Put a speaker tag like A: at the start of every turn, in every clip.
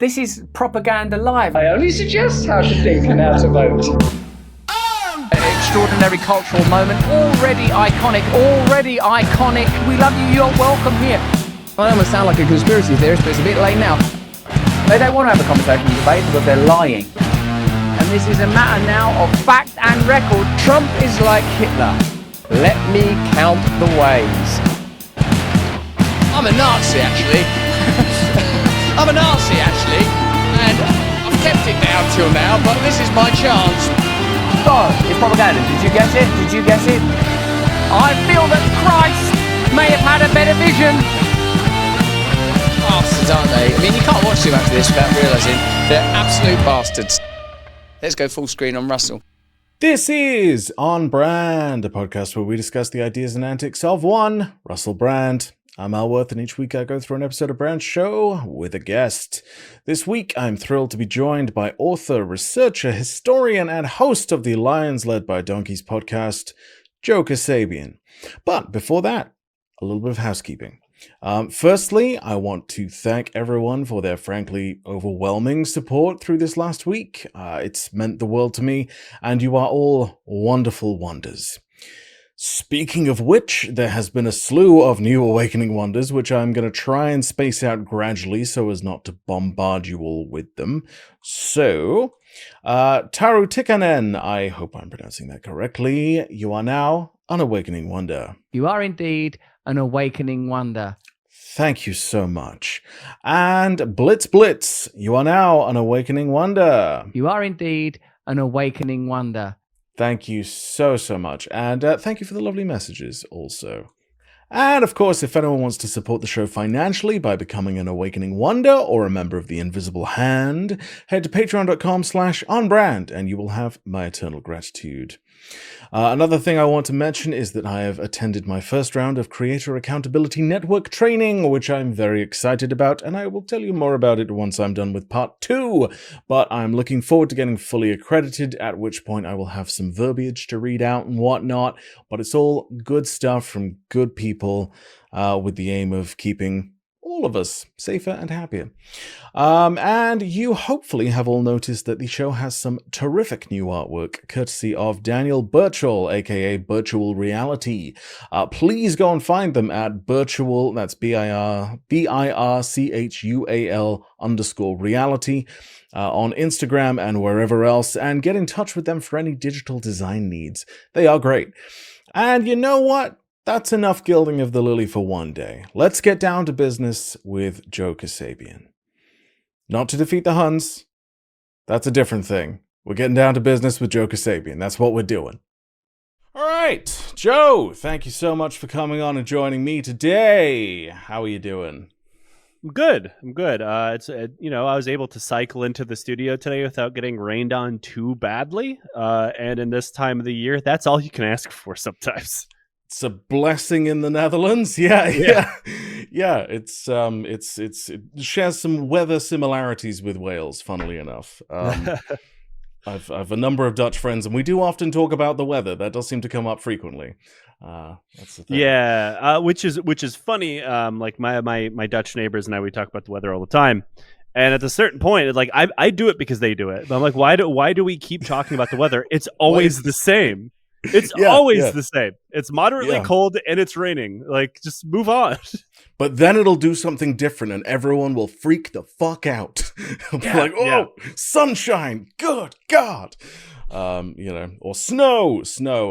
A: This is propaganda live.
B: I only suggest how to think and how to vote.
A: Extraordinary cultural moment, already iconic. We love you, you're welcome here.
C: I almost sound like a conspiracy theorist, but it's a bit late now.
A: They don't want to have a conversation and debate because they're lying. And this is a matter now of fact and record.
C: Trump is like Hitler. Let me count the ways.
D: I'm a Nazi, actually. And I've kept it down till now, but this is my chance.
A: God, it's propaganda. Did you guess it? I feel that Christ may have had a better vision.
D: Bastards, aren't they? I mean, you can't watch too much of this without realising they're absolute bastards. Let's go full screen on Russell.
E: This is On Brand, a podcast where we discuss the ideas and antics of one Russell Brand. I'm Al Worth, and each week I go through an episode of Brand's show with a guest. This week, I'm thrilled to be joined by author, researcher, historian, and host of the Lions Led by Donkeys podcast, Joe Kassabian. But before that, a little bit of housekeeping. Firstly, I want to thank everyone for their frankly overwhelming support through this last week. It's meant the world to me, and you are all wonderful wonders. Speaking of which, there has been a slew of new Awakening Wonders, which I'm going to try and space out gradually so as not to bombard you all with them. So, Taru Tikanen, I hope I'm pronouncing that correctly, you are now an Awakening Wonder.
A: You are indeed an awakening wonder.
E: Thank you so much. And Blitz, you are now an Awakening Wonder.
A: You are indeed an awakening wonder.
E: Thank you so much. And thank you for the lovely messages also. And of course, if anyone wants to support the show financially by becoming an Awakening Wonder or a member of the Invisible Hand, head to patreon.com/onbrand and you will have my eternal gratitude. Another thing I want to mention is that I have attended my first round of Creator Accountability Network training, which I'm very excited about, and I will tell you more about it once I'm done with part 2. But I'm looking forward to getting fully accredited, at which point I will have some verbiage to read out and whatnot. But it's all good stuff from good people with the aim of keeping all of us safer and happier. And you hopefully have all noticed that the show has some terrific new artwork, courtesy of Daniel Birchall, aka Virtual Reality. Please go and find them at Birchal, that's BIRCHUAL_reality on Instagram and wherever else, and get in touch with them for any digital design needs. They are great. And you know what? That's enough gilding of the lily for one day. Let's get down to business with Joe Kassabian. Not to defeat the Huns. That's a different thing. We're getting down to business with Joe Kassabian. That's what we're doing. All right, Joe, thank you so much for coming on and joining me today. How are you doing?
F: I'm good. I was able to cycle into the studio today without getting rained on too badly. And in this time of the year, that's all you can ask for sometimes.
E: It's a blessing in the Netherlands. Yeah. It shares some weather similarities with Wales, funnily enough. I've a number of Dutch friends, and we do often talk about the weather. That does seem to come up frequently. That's the thing.
F: Yeah, which is funny. Like my Dutch neighbors and I, we talk about the weather all the time. And at a certain point, it's like I do it because they do it. But I'm like, why do we keep talking about the weather? It's always the same. It's always the same. It's moderately cold and it's raining. Like, just move on.
E: But then it'll do something different and everyone will freak the fuck out. Sunshine, good God. Or snow.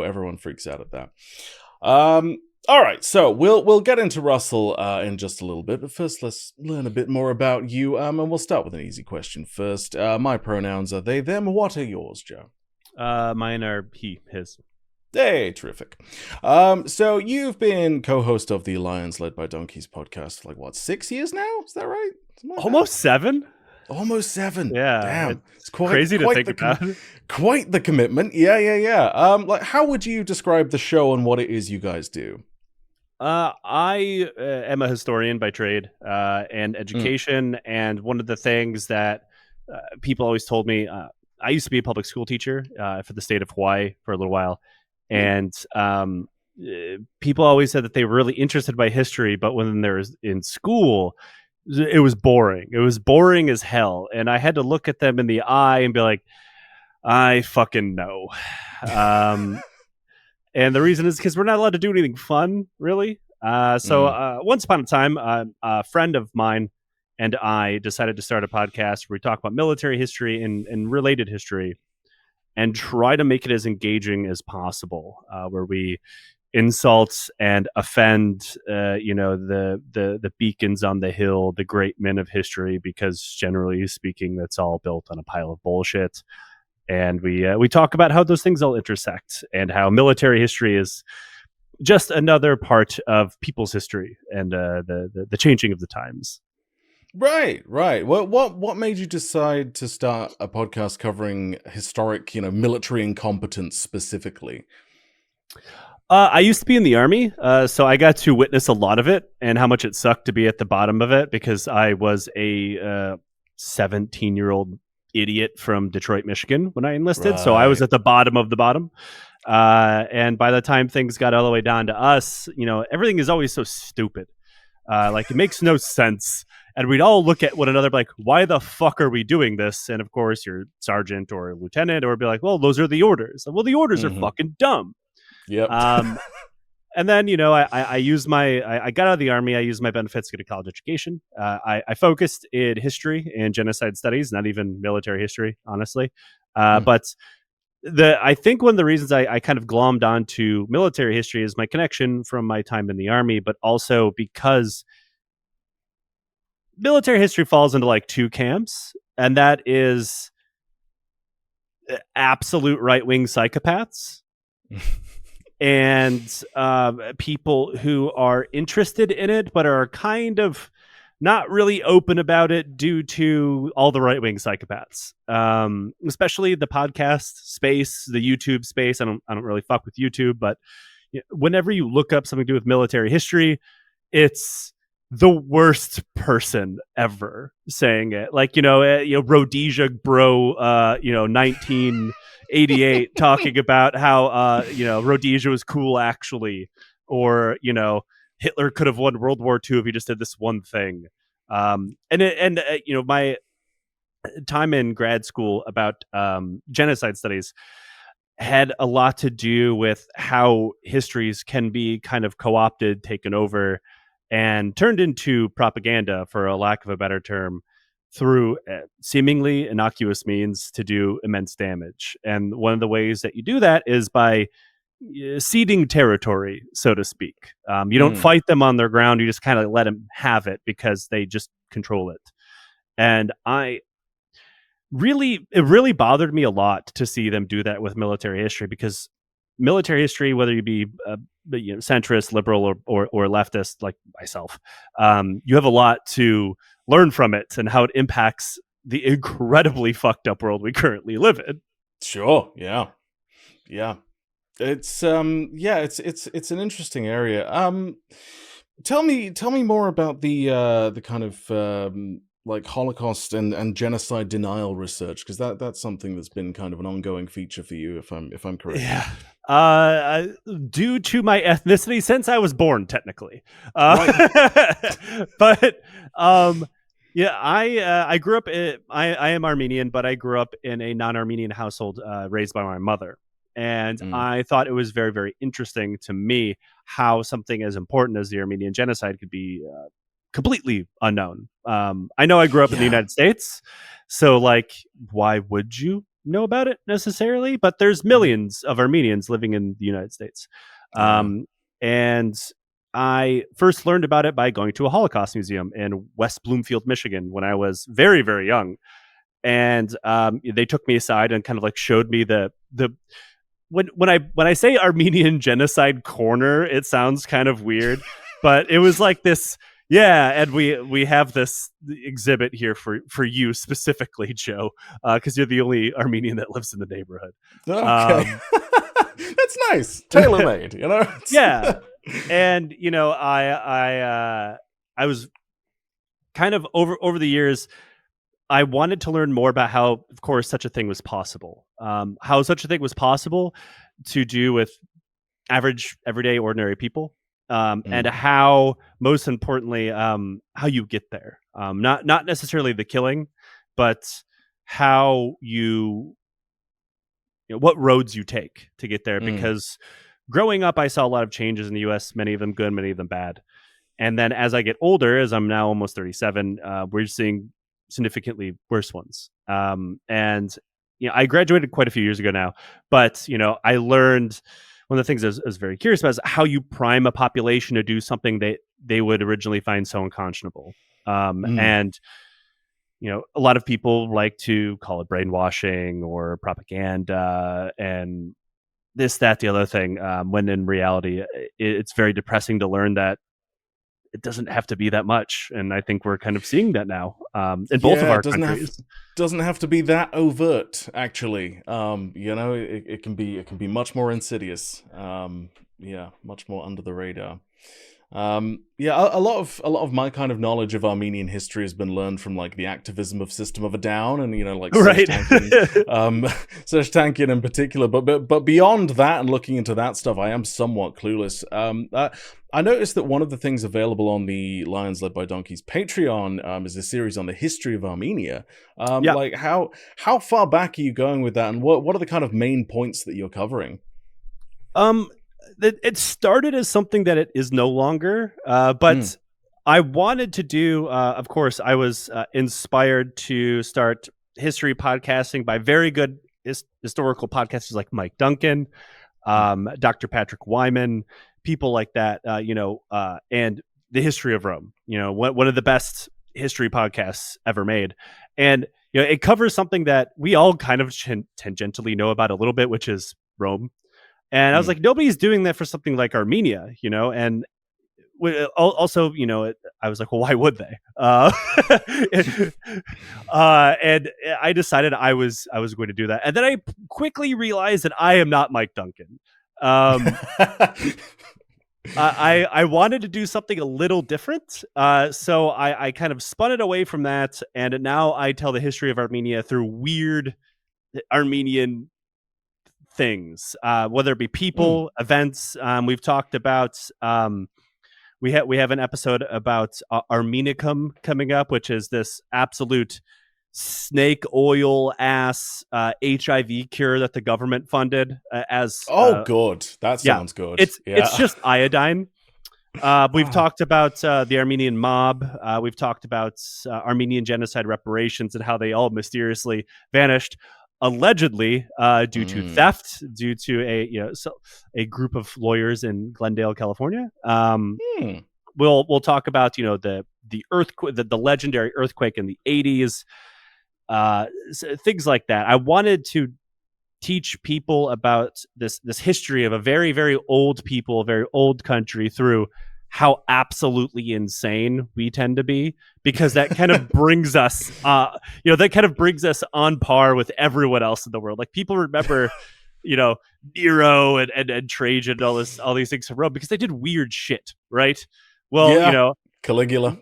E: Everyone freaks out at that. All right, so we'll get into Russell in just a little bit. But first, let's learn a bit more about you. And we'll start with an easy question first. My pronouns are they, them. What are yours, Joe?
F: Mine are he, his.
E: Hey, terrific. So you've been co-host of the Lions Led by Donkeys podcast for 6 years now? Is that right?
F: Almost 7?
E: Almost 7.
F: Yeah.
E: Damn.
F: It's crazy to think about.
E: Quite the commitment. Yeah. How would you describe the show and what it is you guys do?
F: I am a historian by trade and education. And one of the things that people always told me, I used to be a public school teacher for the state of Hawaii for a little while. And people always said that they were really interested by history, but when they're in school, It was boring. It was boring as hell, and I had to look at them in the eye and be like, I fucking know. And the reason is because we're not allowed to do anything fun, really. So once upon a time, a friend of mine and I decided to start a podcast where we talk about military history and related history and try to make it as engaging as possible, where we insult and offend, the beacons on the hill, the great men of history, because generally speaking, that's all built on a pile of bullshit. And we talk about how those things all intersect and how military history is just another part of people's history and the changing of the times.
E: Right. What made you decide to start a podcast covering historic, military incompetence specifically?
F: I used to be in the army, so I got to witness a lot of it and how much it sucked to be at the bottom of it, because I was a 17-year-old idiot from Detroit, Michigan when I enlisted. So I was at the bottom of the bottom. And by the time things got all the way down to us, everything is always so stupid. Like, it makes no sense. And we'd all look at one another like, why the fuck are we doing this? And of course, your sergeant or lieutenant or be like, well, those are the orders. Well, the orders are fucking dumb.
E: Yep.
F: And then, I used I got out of the army. I used my benefits to get a college education. I focused in history and genocide studies, not even military history, honestly. But I think one of the reasons I kind of glommed onto military history is my connection from my time in the army, but also because military history falls into like two camps, and that is absolute right-wing psychopaths and people who are interested in it but are kind of not really open about it due to all the right-wing psychopaths, especially the podcast space, the YouTube space. I don't really fuck with YouTube, but whenever you look up something to do with military history, it's the worst person ever saying it. Like, Rhodesia bro, 1988 talking about how, Rhodesia was cool actually, or, Hitler could have won World War II if he just did this one thing. My time in grad school about genocide studies had a lot to do with how histories can be kind of co-opted, taken over, and turned into propaganda, for a lack of a better term, through seemingly innocuous means to do immense damage. And one of the ways that you do that is by ceding territory, so to speak. You don't fight them on their ground. You just kind of let them have it because they just control it. And it really bothered me a lot to see them do that with military history, because military history, whether you be centrist, liberal, or leftist like myself, you have a lot to learn from it and how it impacts the incredibly fucked up world we currently live in.
E: Sure. Yeah. It's it's an interesting area. Tell me more about the kind of like Holocaust and genocide denial research, because that's something that's been kind of an ongoing feature for you, if I'm correct.
F: Yeah. Due to my ethnicity, since I was born, technically. But I grew up. I am Armenian, but I grew up in a non-Armenian household, raised by my mother. And I thought it was very, very interesting to me how something as important as the Armenian genocide could be completely unknown. I know I grew up in the United States, so like, why would you know about it necessarily? But there's millions of Armenians living in the United States. And I first learned about it by going to a Holocaust museum in West Bloomfield, Michigan, when I was very, very young. And they took me aside and kind of like showed me when I say Armenian genocide corner, it sounds kind of weird, but it was like this. Yeah, and we have this exhibit here for you specifically, Joe, because you're the only Armenian that lives in the neighborhood.
E: Okay. That's nice. Tailor-made,
F: Yeah. And, I was kind of over the years, I wanted to learn more about how, of course, such a thing was possible. How such a thing was possible to do with average, everyday, ordinary people. And how, most importantly, how you get there. Not necessarily the killing, but how what roads you take to get there. Because growing up, I saw a lot of changes in the U.S., many of them good, many of them bad. And then as I get older, as I'm now almost 37, we're seeing significantly worse ones. And I graduated quite a few years ago now, but I learned one of the things I was very curious about is how you prime a population to do something they would originally find so unconscionable. And a lot of people like to call it brainwashing or propaganda and this, that, the other thing, when in reality, it's very depressing to learn that it doesn't have to be that much. And I think we're kind of seeing that now in both of our countries.
E: Doesn't have to be that overt, actually. It can be much more insidious. Much more under the radar. A lot of my kind of knowledge of Armenian history has been learned from like the activism of System of a Down and
F: right.
E: Serge Tankian in particular. But beyond that and looking into that stuff, I am somewhat clueless. I noticed that one of the things available on the Lions Led by Donkeys Patreon is a series on the history of Armenia. Like how far back are you going with that, and what are the kind of main points that you're covering?
F: It started as something that it is no longer, but I wanted to do, of course, I was inspired to start history podcasting by very good historical podcasters like Mike Duncan, Dr. Patrick Wyman, people like that, and the history of Rome, one of the best history podcasts ever made. And, it covers something that we all kind of tangentially know about a little bit, which is Rome. And I was like, nobody's doing that for something like Armenia, and also, I was like, well, why would they? And I decided I was going to do that. And then I quickly realized that I am not Mike Duncan. I wanted to do something a little different. So I kind of spun it away from that. And now I tell the history of Armenia through weird Armenian things, whether it be people, events. We've talked about we have an episode about Armenicum coming up, which is this absolute snake oil ass HIV cure that the government funded as
E: good, that sounds good.
F: It's just iodine. We've talked about the Armenian mob. We've talked about Armenian genocide reparations and how they all mysteriously vanished, allegedly due to theft, due to a group of lawyers in Glendale, California. We'll talk about the earthquake, the legendary earthquake in the 80s, things like that. I wanted to teach people about this history of a very, very old people, a very old country, through how absolutely insane we tend to be, because that kind of brings us, on par with everyone else in the world. Like, people remember, Nero and Trajan and all these things from Rome because they did weird shit, right? Well,
E: Caligula,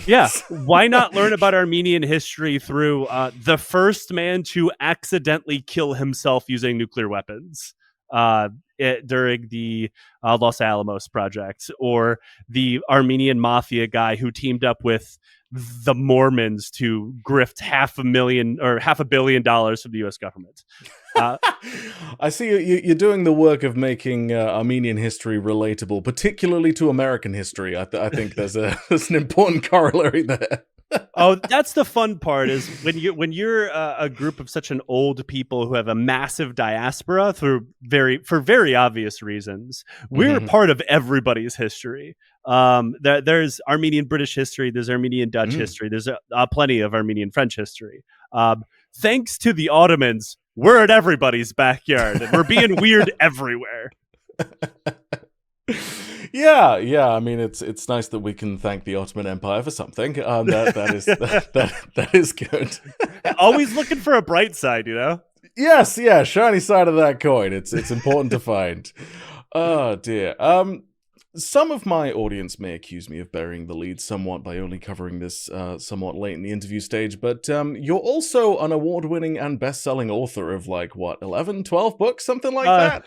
F: Yeah. Why not learn about Armenian history through the first man to accidentally kill himself using nuclear weapons during the Los Alamos project, or the Armenian mafia guy who teamed up with the Mormons to grift $500 million from the U.S. government.
E: I see you're doing the work of making Armenian history relatable, particularly to American history. I think there's an important corollary there.
F: Oh, that's the fun part, is when you're a group of such an old people who have a massive diaspora for very obvious reasons. We're part of everybody's history. There's Armenian British history, there's Armenian Dutch history, there's plenty of Armenian French history. Thanks to the Ottomans, we're in everybody's backyard, and we're being weird everywhere.
E: Yeah. I mean, it's nice that we can thank the Ottoman Empire for something. That is good.
F: Always looking for a bright side,
E: Yes, yeah, shiny side of that coin. It's important to find. Oh dear. Some of my audience may accuse me of burying the lead somewhat by only covering this somewhat late in the interview stage, but you're also an award-winning and best-selling author of 11, 12 books, something like that?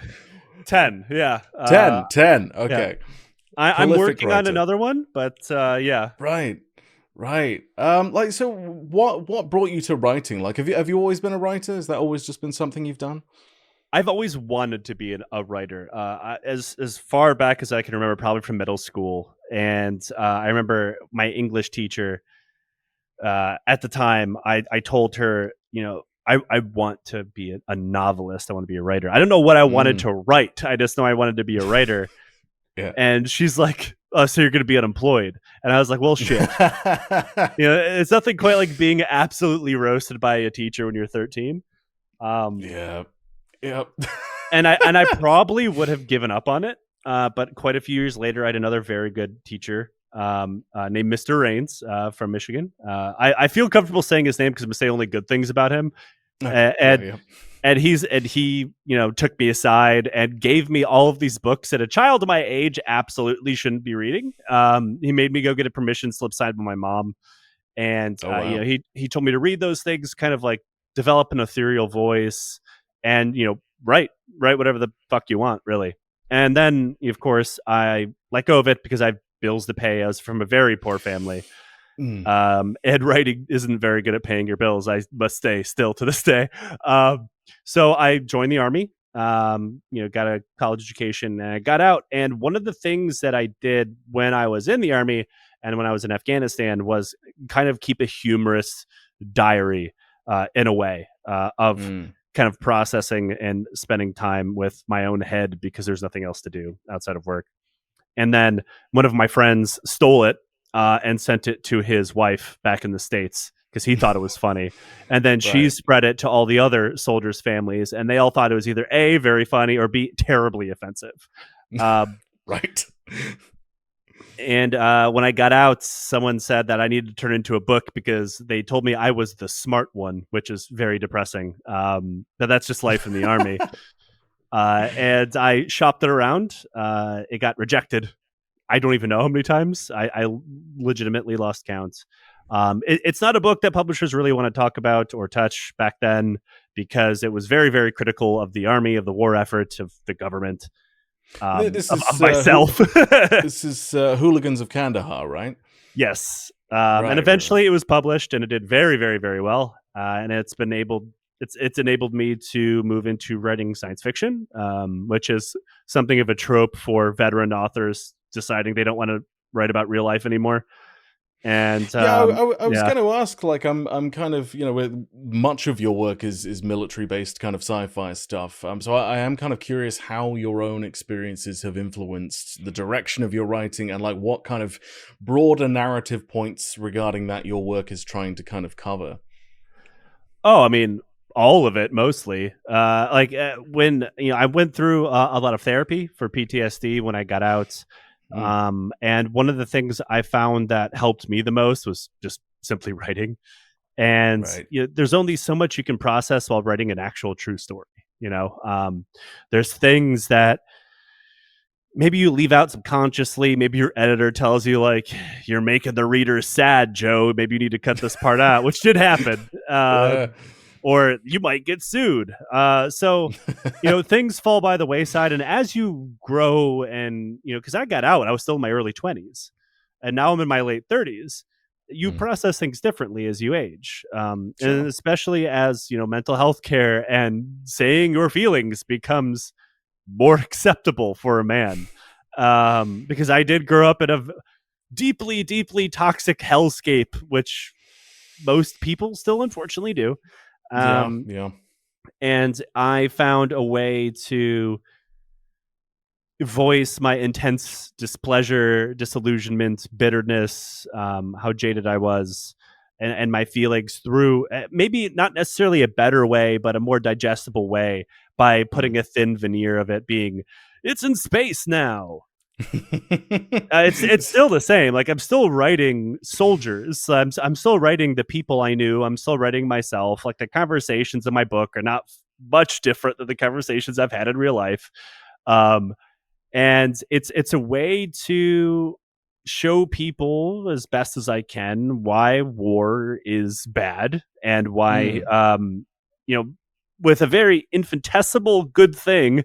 F: 10, yeah.
E: 10, okay.
F: Yeah. I'm working on another one, but yeah.
E: Right. Right. Like, so what brought you to writing? Like, have you always been a writer? Has that always just been something you've done?
F: I've always wanted to be a writer, as far back as I can remember, probably from middle school. And I remember my English teacher at the time. I told her, I want to be a novelist. I want to be a writer. I don't know what I wanted to write. I just know I wanted to be a writer.
E: Yeah.
F: And she's like, "Oh, so you're going to be unemployed?" And I was like, "Well, shit." It's nothing quite like being absolutely roasted by a teacher when you're 13.
E: Yeah. Yep.
F: and I probably would have given up on it. But quite a few years later, I had another very good teacher named Mr. Rains from Michigan. I feel comfortable saying his name because I'm going to say only good things about him. And he took me aside and gave me all of these books that a child of my age absolutely shouldn't be reading. He made me go get a permission slip signed by my mom, and he told me to read those things, kind of like develop an ethereal voice, and write whatever the fuck you want, really. And then, of course, I let go of it because I have bills to pay. I was from a very poor family. And writing isn't very good at paying your bills, I must say, still to this day. So I joined the army, got a college education, and I got out. And one of the things that I did when I was in the army and when I was in Afghanistan was kind of keep a humorous diary in a way of kind of processing and spending time with my own head because there's nothing else to do outside of work. And then one of my friends stole it and sent it to his wife back in the States because he thought it was funny. And then she spread it to all the other soldiers' families, and they all thought it was either A, very funny, or B, terribly offensive.
E: Right.
F: And when I got out, someone said that I needed to turn into a book because they told me I was the smart one, which is very depressing. But that's just life in the army. And I shopped it around. It got rejected. I don't even know how many times. I legitimately lost count. It's not a book that publishers really want to talk about or touch back then because it was very, very critical of the army, of the war effort, of the government, of myself.
E: This is Hooligans of Kandahar, right?
F: Yes. And eventually it was published, and it did very, very, very well. And it's enabled me to move into writing science fiction, which is something of a trope for veteran authors deciding they don't want to write about real life anymore. And
E: I was going to ask, like, I'm kind of, much of your work is military based kind of sci-fi stuff. So I am kind of curious how your own experiences have influenced the direction of your writing, and like what kind of broader narrative points regarding that your work is trying to kind of cover.
F: Oh, I mean, all of it, mostly. When I went through a lot of therapy for PTSD when I got out. And one of the things I found that helped me the most was just simply writing. And there's only so much you can process while writing an actual true story. There's things that maybe you leave out subconsciously. Maybe your editor tells you, like, you're making the reader sad, Joe. Maybe you need to cut this part out, which did happen. Or you might get sued. So things fall by the wayside. And as you grow and, because I got out, I was still in my early 20s. And now I'm in my late 30s. You process things differently as you age. And especially as, mental health care and saying your feelings becomes more acceptable for a man. Because I did grow up in a deeply, deeply toxic hellscape, which most people still unfortunately do. And I found a way to voice my intense displeasure, disillusionment, bitterness, how jaded I was, and my feelings through maybe not necessarily a better way, but a more digestible way by putting a thin veneer of it being, it's in space now. It's still the same. Like, I'm still writing soldiers. I'm still writing the people I knew. I'm still writing myself. Like, the conversations in my book are not much different than the conversations I've had in real life. And it's a way to show people as best as I can why war is bad and why with a very infinitesimal good thing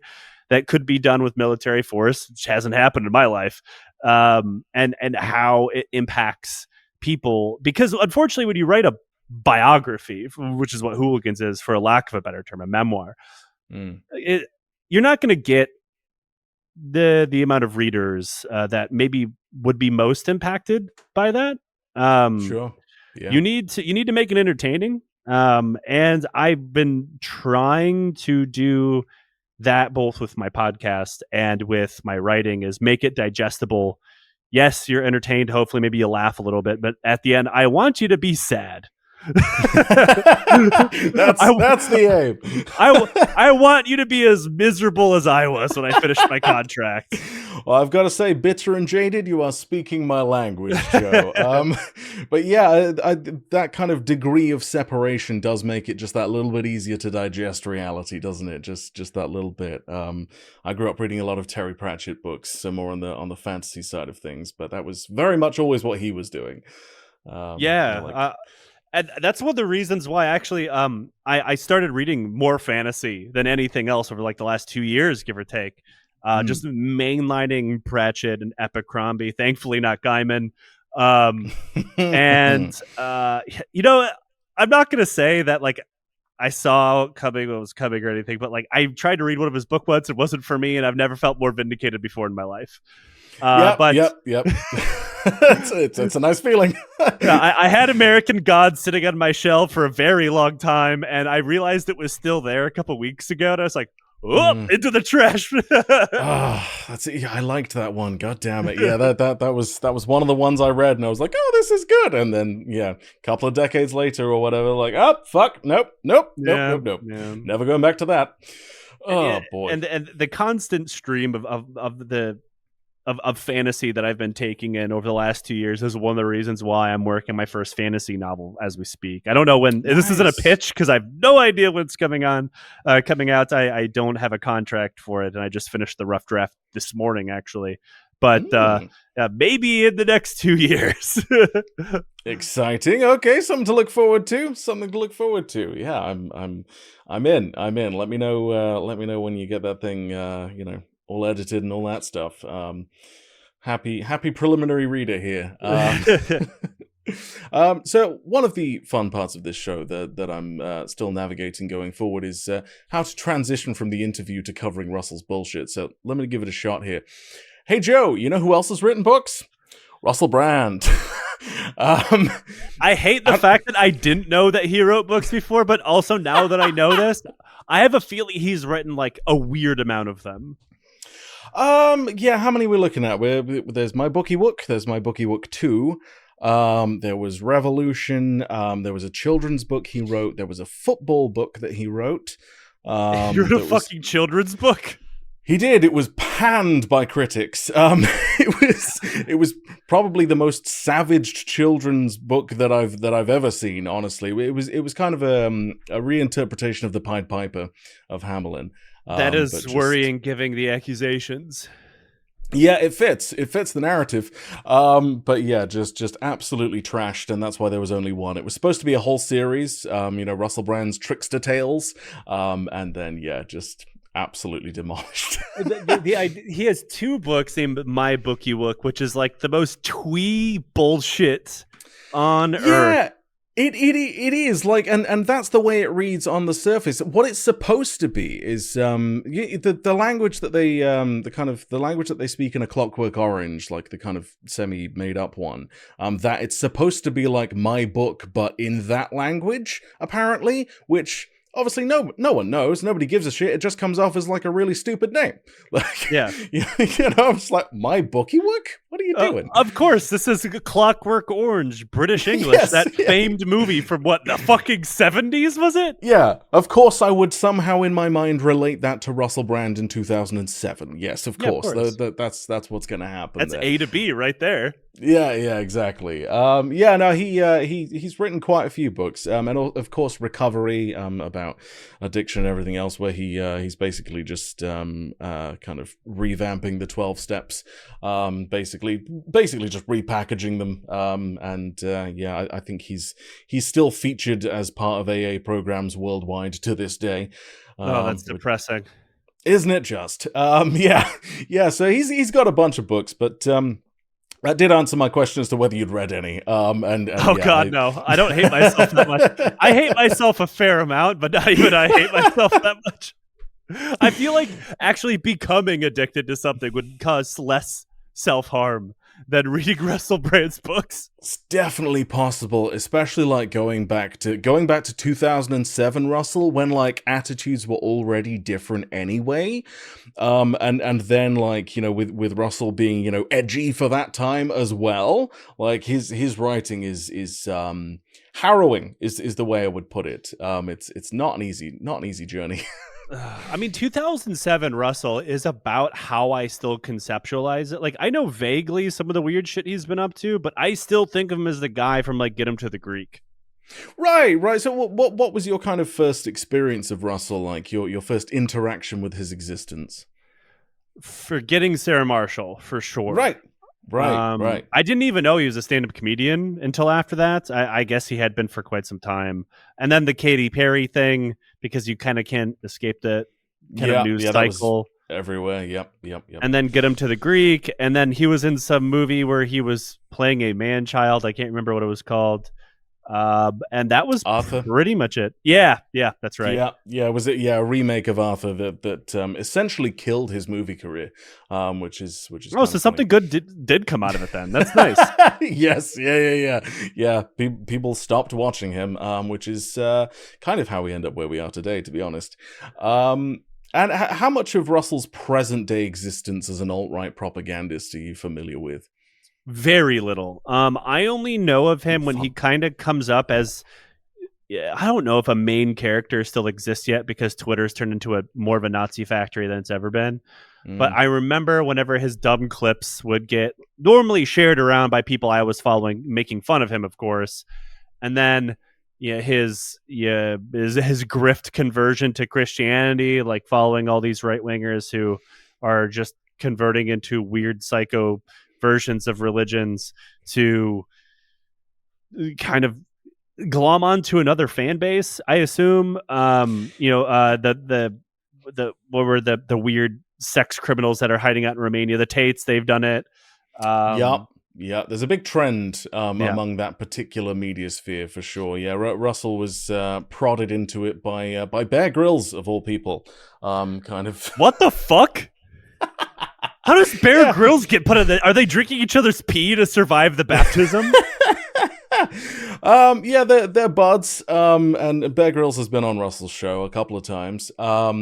F: that could be done with military force, which hasn't happened in my life, and how it impacts people, because unfortunately when you write a biography, which is what Hooligans is, for a lack of a better term, a memoir, you're not going to get the amount of readers that maybe would be most impacted by that.
E: Sure. Yeah.
F: You need to make it entertaining. And I've been trying to do that both with my podcast and with my writing, is make it digestible. Yes, you're entertained. Hopefully, maybe you laugh a little bit, but at the end, I want you to be sad.
E: that's the aim.
F: I want you to be as miserable as I was when I finished my contract.
E: Well, I've got to say, bitter and jaded, you are speaking my language, Joe. But yeah, that kind of degree of separation does make it just that little bit easier to digest reality, doesn't it? Just that little bit. I grew up reading a lot of Terry Pratchett books, so more on the fantasy side of things, but that was very much always what he was doing.
F: And that's one of the reasons why actually I started reading more fantasy than anything else over like the last 2 years, give or take. Just mainlining Pratchett and Abercrombie, thankfully not Gaiman. And I'm not gonna say that like I saw coming what was coming or anything, but like I tried to read one of his book once, it wasn't for me, and I've never felt more vindicated before in my life.
E: Yep. It's a nice feeling.
F: I had American Gods sitting on my shelf for a very long time, and I realized it was still there a couple weeks ago, and I was like, into the trash.
E: I liked that one. God damn it. Yeah, that was one of the ones I read, and I was like, oh, this is good. And then a couple of decades later or whatever, like, oh fuck, nope.
F: Yeah.
E: Never going back to that. Oh boy.
F: And the constant stream of fantasy that I've been taking in over the last 2 years is one of the reasons why I'm working my first fantasy novel as we speak. I don't know when this isn't a pitch because I have no idea when it's coming out. I don't have a contract for it, and I just finished the rough draft this morning actually. But maybe in the next 2 years.
E: Exciting. Okay, something to look forward to. Yeah, I'm in. Let me know when you get that thing. All edited and all that stuff. Happy preliminary reader here. So one of the fun parts of this show that I'm still navigating going forward is how to transition from the interview to covering Russell's bullshit. So let me give it a shot here. Hey Joe, you know who else has written books? Russell Brand.
F: I hate the fact that I didn't know that he wrote books before, but also now that I know this, I have a feeling he's written like a weird amount of them.
E: How many we're looking at? There's My Bookie Wook, there's My Bookie Wook 2, there was Revolution, there was a children's book he wrote, there was a football book that he wrote.
F: You wrote a fucking children's book?
E: He did. It was panned by critics. It was probably the most savaged children's book that I've ever seen, honestly. It was kind of a reinterpretation of the Pied Piper of Hamelin.
F: That is worrying, given the accusations.
E: Yeah, it fits the narrative. But yeah, just absolutely trashed, and that's why there was only one. It was supposed to be a whole series, Russell Brand's Trickster Tales, and then just absolutely demolished.
F: He has 2 books named My Bookie Wook, which is like the most twee bullshit on earth.
E: It is like, and that's the way it reads on the surface. What it's supposed to be is the language that they the language that they speak in A Clockwork Orange, like the kind of semi made up one. That it's supposed to be like my book, but in that language apparently, which obviously no one knows. Nobody gives a shit. It just comes off as like a really stupid name. Like, it's like My Bookie Wook. What are you doing?
F: Of course, this is Clockwork Orange, British English, famed movie from what, the fucking 70s, was it?
E: Yeah, of course I would somehow in my mind relate that to Russell Brand in 2007. Yes, of course. That's what's going to happen.
F: That's
E: there.
F: A to B right there.
E: Yeah, exactly. He's written quite a few books, and of course Recovery, about addiction and everything else, where he's basically just kind of revamping the 12 steps, basically just repackaging them, I think he's still featured as part of AA programs worldwide to this day.
F: That's depressing,
E: isn't it? Just so he's got a bunch of books, but That did answer my question as to whether you'd read any.
F: Oh God, no! I don't hate myself that much. I hate myself a fair amount, but not even I hate myself that much. I feel like actually becoming addicted to something would cause less self-harm than reading Russell Brand's books.
E: It's definitely possible, especially like going back to 2007, Russell, when like attitudes were already different anyway. And then like, you know, with Russell being, you know, edgy for that time as well, like his writing is harrowing is the way I would put it. It's not an easy journey.
F: I mean, 2007 Russell is about how I still conceptualize it. Like, I know vaguely some of the weird shit he's been up to, but I still think of him as the guy from like Get Him to the Greek.
E: Right. So what was your kind of first experience of Russell, like your first interaction with his existence?
F: Forgetting Sarah Marshall, for sure.
E: Right.
F: I didn't even know he was a stand-up comedian until after that. I guess he had been for quite some time. And then the Katy Perry thing, because you kind of can't escape the kind of news cycle.
E: Everywhere. Yep.
F: And then Get Him to the Greek. And then he was in some movie where he was playing a man-child. I can't remember what it was called. And that was
E: Arthur.
F: Pretty much it. Yeah, that's right.
E: Yeah. Was it a remake of Arthur that essentially killed his movie career, which is
F: so something good did come out of it then. That's nice.
E: Yes. Yeah. People stopped watching him, which is kind of how we end up where we are today, to be honest. And how much of Russell's present day existence as an alt-right propagandist are you familiar with?
F: Very little. I only know of him when he kind of comes up as, I don't know if a main character still exists yet because Twitter's turned into more of a Nazi factory than it's ever been. But I remember whenever his dumb clips would get normally shared around by people I was following, making fun of him, of course. And then his grift conversion to Christianity, like following all these right-wingers who are just converting into weird psycho versions of religions to kind of glom onto another fan base, I assume. The what were the weird sex criminals that are hiding out in Romania, the Tates, they've done it.
E: Yeah, there's a big trend among that particular media sphere for sure. Yeah, Russell was prodded into it by Bear Grylls of all people. Kind of.
F: What the fuck? How does Bear Grylls get put in the... Are they drinking each other's pee to survive the baptism?
E: They're buds. And Bear Grylls has been on Russell's show a couple of times.
F: Oh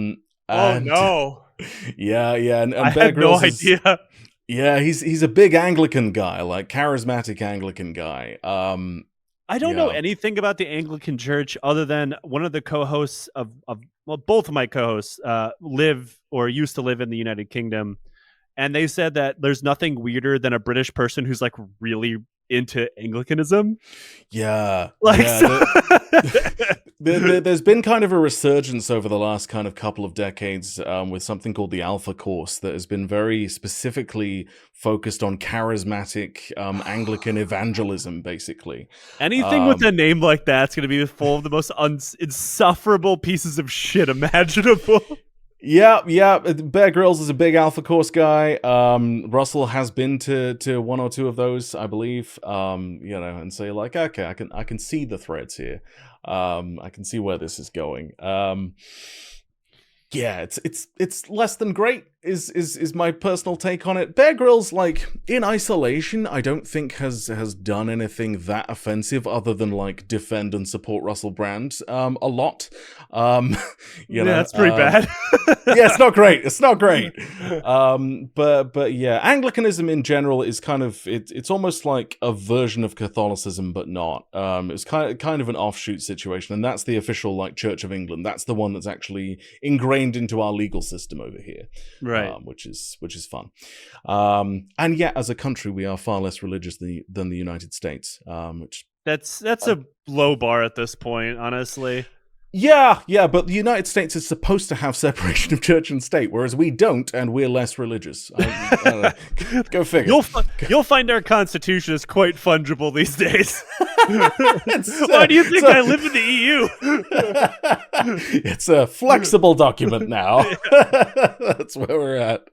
F: no.
E: Yeah, and
F: I
E: Bear
F: had
E: Grylls
F: no idea.
E: Yeah, he's a big Anglican guy, like charismatic Anglican guy.
F: I don't know anything about the Anglican Church other than one of the co-hosts of both of my co-hosts live or used to live in the United Kingdom. And they said that there's nothing weirder than a British person who's like really into Anglicanism.
E: Yeah. There's been kind of a resurgence over the last kind of couple of decades with something called the Alpha Course that has been very specifically focused on charismatic Anglican evangelism, basically.
F: Anything with a name like that's going to be full of the most insufferable pieces of shit imaginable.
E: Yeah. Bear Grylls is a big Alpha Course guy. Russell has been to one or two of those, I believe. And so you're like, okay, I can see the threads here. I can see where this is going. It's less than great is my personal take on it. Bear Grylls, like, in isolation, I don't think has done anything that offensive other than like defend and support Russell Brand a lot.
F: That's pretty bad.
E: Yeah, it's not great. But yeah, Anglicanism in general is kind of it's almost like a version of Catholicism, but not. It's kind of an offshoot situation, and that's the official like Church of England. That's the one that's actually ingrained into our legal system over here,
F: right?
E: Which is fun. And yet, as a country, we are far less religious than the United States.
F: That's a low bar at this point, honestly.
E: Yeah, but the United States is supposed to have separation of church and state, whereas we don't, and we're less religious. Go figure.
F: You'll find our Constitution is quite fungible these days. Why do you think I live in the EU?
E: It's a flexible document now. That's where we're at.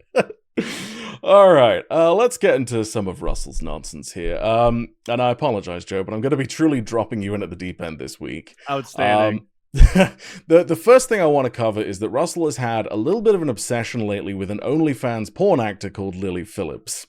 E: All right, let's get into some of Russell's nonsense here. And I apologize, Joe, but I'm going to be truly dropping you in at the deep end this week.
F: Outstanding.
E: The first thing I want to cover is that Russell has had a little bit of an obsession lately with an OnlyFans porn actor called Lily Phillips.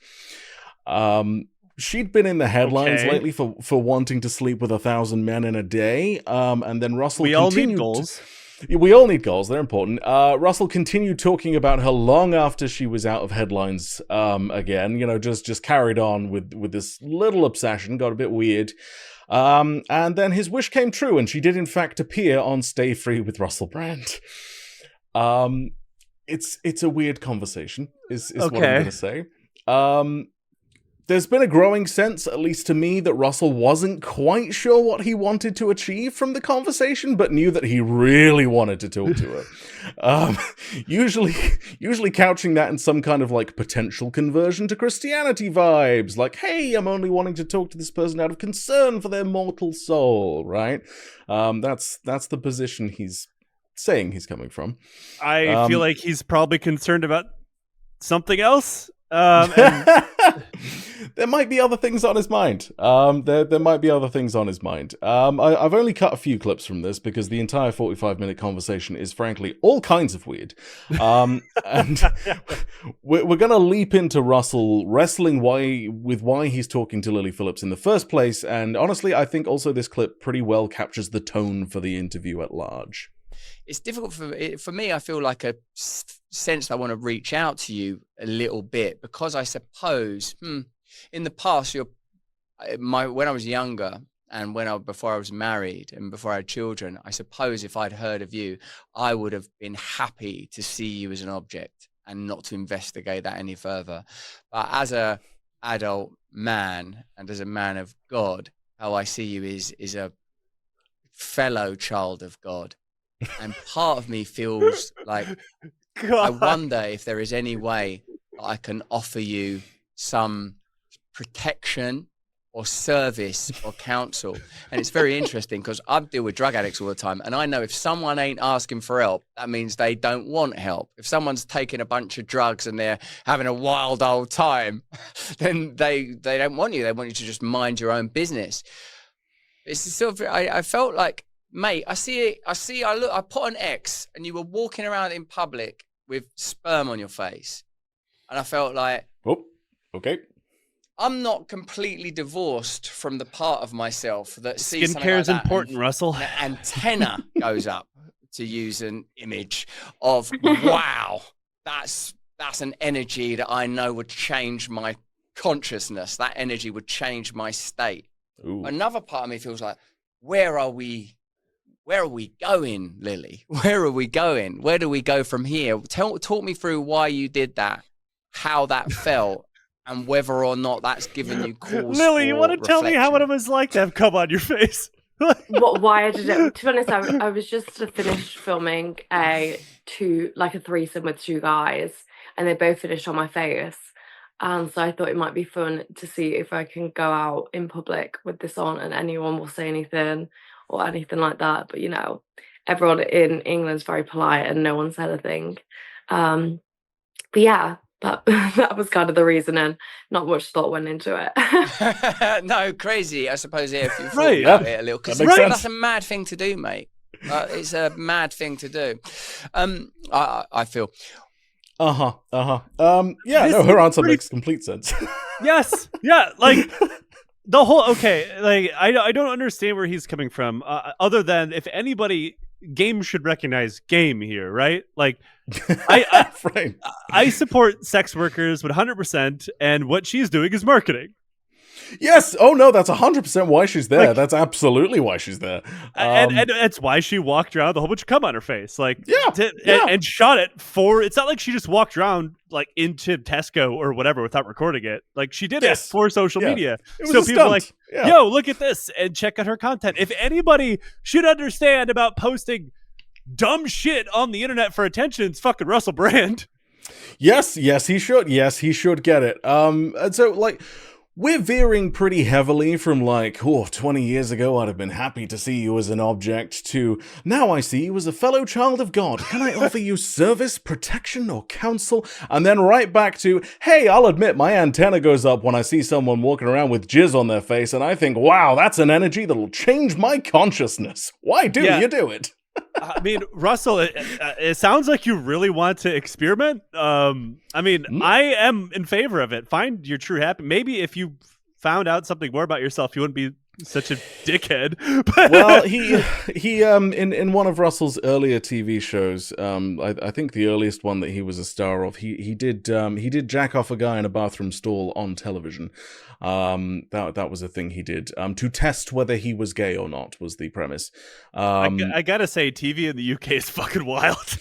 E: She'd been in the headlines lately for wanting to sleep with 1,000 men in a day, and then Russell
F: We all need goals.
E: We all need goals. They're important. Russell continued talking about her long after she was out of headlines again. Just carried on with this little obsession, got a bit weird. And then his wish came true, and she did in fact appear on Stay Free with Russell Brand. It's a weird conversation, is what I'm going to say. There's been a growing sense, at least to me, that Russell wasn't quite sure what he wanted to achieve from the conversation, but knew that he really wanted to talk to her. Usually couching that in some kind of potential conversion to Christianity vibes, like, hey, I'm only wanting to talk to this person out of concern for their mortal soul, right? That's the position he's saying he's coming from.
F: I feel like he's probably concerned about something else.
E: There might be other things on his mind. There might be other things on his mind. I've only cut a few clips from this because the entire 45-minute conversation is frankly all kinds of weird. And we're going to leap into Russell wrestling why he's talking to Lily Phillips in the first place. And honestly, I think also this clip pretty well captures the tone for the interview at large.
D: It's difficult for me. I feel like a sense I want to reach out to you a little bit because I suppose in the past, when I was younger and before I was married and before I had children, I suppose if I'd heard of you, I would have been happy to see you as an object and not to investigate that any further. But as a adult man and as a man of God, how I see you is a fellow child of God. And part of me feels like I wonder if there is any way that I can offer you some protection or service or counsel. And it's very interesting because I deal with drug addicts all the time. And I know if someone ain't asking for help, that means they don't want help. If someone's taking a bunch of drugs and they're having a wild old time, then they don't want you. They want you to just mind your own business. It's sort of, I felt like, mate, I put an X and you were walking around in public with sperm on your face. And I felt like,
E: oh, okay.
D: I'm not completely divorced from the part of myself that sees something
F: skincare
D: like
F: is
D: that
F: important, Russell.
D: An antenna goes up, to use an image of, wow, that's an energy that I know would change my consciousness. That energy would change my state.
E: Ooh.
D: Another part of me feels like, where are we going, Lily? Where are we going? Where do we go from here? Talk me through why you did that, how that felt, and whether or not that's given you cause.
F: Lily, you want to tell me how
D: reflection.
F: it was like to have cum on your face?
G: Why I did it? To be honest, I was just finished filming a threesome with two guys, and they both finished on my face. And so I thought it might be fun to see if I can go out in public with this on and anyone will say anything or anything like that. But everyone in England's very polite and no one said a thing. But yeah, that was kind of the reason, not much thought went into it.
D: No, crazy. I suppose if you thought
F: Right,
D: about it a little, because
E: That makes
D: that's a mad thing to do, mate. It's a mad thing to do. I feel.
E: Yeah, no, her answer makes complete sense.
F: Yes. Yeah. Like the whole, okay. Like, I don't understand where he's coming from. Other than if anybody, game should recognize game here, right? Like,
E: Right.
F: I support sex workers 100%, and what she's doing is marketing.
E: Yes. Oh no, that's 100% why she's there.
F: Like,
E: that's absolutely why she's there.
F: And that's why she walked around with a whole bunch of cum on her face. Like,
E: Yeah.
F: And shot it for. It's not like she just walked around like into Tesco or whatever without recording it. Like, she did it for social media.
E: It was
F: So
E: a
F: people are
E: stunt.
F: like, yo, look at this and check out her content. If anybody should understand about posting dumb shit on the internet for attention, it's fucking Russell Brand.
E: Yes, he should. Yes, he should get it. And so, like, We're veering pretty heavily from 20 years ago I'd have been happy to see you as an object to now I see you as a fellow child of God. Can I offer you service, protection, or counsel? And then right back to, hey, I'll admit my antenna goes up when I see someone walking around with jizz on their face and I think, wow, that's an energy that'll change my consciousness. Why do you do it?
F: I mean, Russell, it sounds like you really want to experiment. I am in favor of it. Find your true happiness. Maybe if you found out something more about yourself, you wouldn't be such a dickhead.
E: Well, he in one of Russell's earlier TV shows, I think the earliest one that he was a star of, he did jack off a guy in a bathroom stall on television. That was a thing he did to test whether he was gay or not, was the premise.
F: I gotta say, TV in the UK is fucking wild.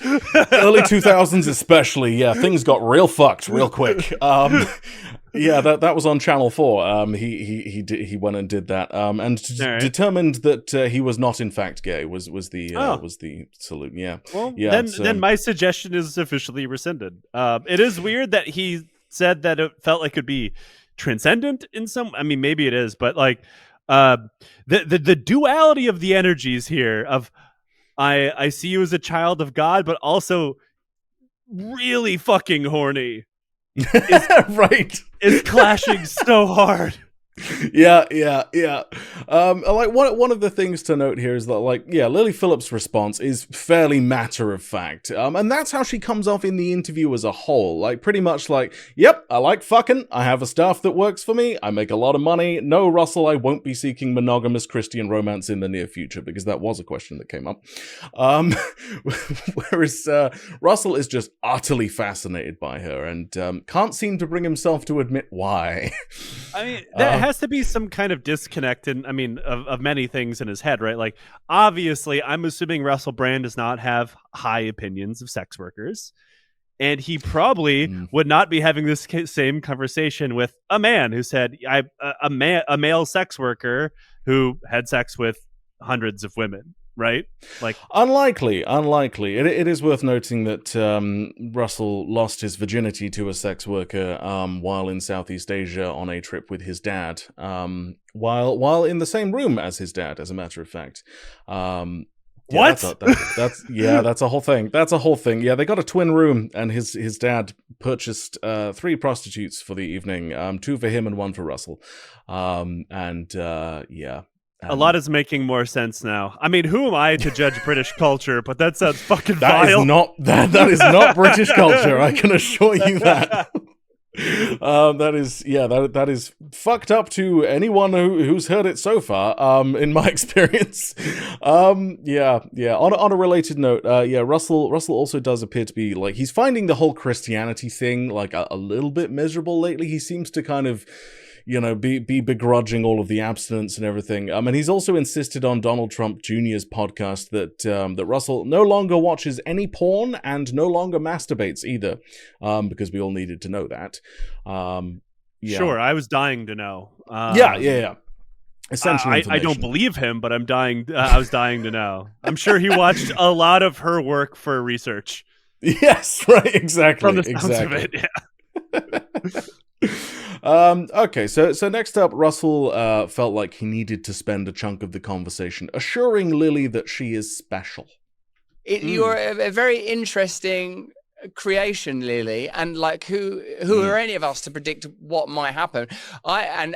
E: Early 2000s especially, yeah, things got real fucked real quick. Yeah, that was on Channel 4. He went and did that, and determined that he was not in fact gay. Was the salute? Yeah.
F: Well,
E: yeah.
F: Then my suggestion is officially rescinded. It is weird that he said that it felt like it could be transcendent in some. I mean, maybe it is, but the duality of the energies here of I see you as a child of God, but also really fucking horny.
E: Right.
F: Is clashing so hard.
E: Yeah. One of the things to note here is that, Lily Phillips' response is fairly matter of fact, and that's how she comes off in the interview as a whole. Pretty much yep, I like fucking, I have a staff that works for me, I make a lot of money. No, Russell, I won't be seeking monogamous Christian romance in the near future, because that was a question that came up. Whereas Russell is just utterly fascinated by her and can't seem to bring himself to admit why.
F: I mean, there has to be some kind of disconnect of many things in his head, right? Obviously, I'm assuming Russell Brand does not have high opinions of sex workers, and he probably would not be having this same conversation with a man who said, a male sex worker who had sex with hundreds of women. Right?
E: Unlikely. It is worth noting that Russell lost his virginity to a sex worker while in Southeast Asia on a trip with his dad, while in the same room as his dad, as a matter of fact.
F: What?
E: That's a whole thing. Yeah, they got a twin room, and his dad purchased 3 prostitutes for the evening, 2 for him and 1 for Russell.
F: A lot is making more sense now. I mean, who am I to judge British culture? But that sounds fucking vile.
E: That is not British culture. I can assure you that. That is fucked up to anyone who's heard it so far. In my experience. On a related note, Russell also does appear to be he's finding the whole Christianity thing a little bit miserable lately. He seems to kind of, be begrudging all of the abstinence and everything. And he's also insisted on Donald Trump Jr.'s podcast that Russell no longer watches any porn and no longer masturbates either, because we all needed to know that.
F: Sure, I was dying to know.
E: Essential information.
F: I don't believe him, but I was dying to know. I'm sure he watched a lot of her work for research.
E: Yes, right, exactly.
F: From the sounds of it, yeah.
E: Okay, so next up, Russell felt like he needed to spend a chunk of the conversation assuring Lily that she is special.
D: You're a very interesting creation, Lily, and who are any of us to predict what might happen? I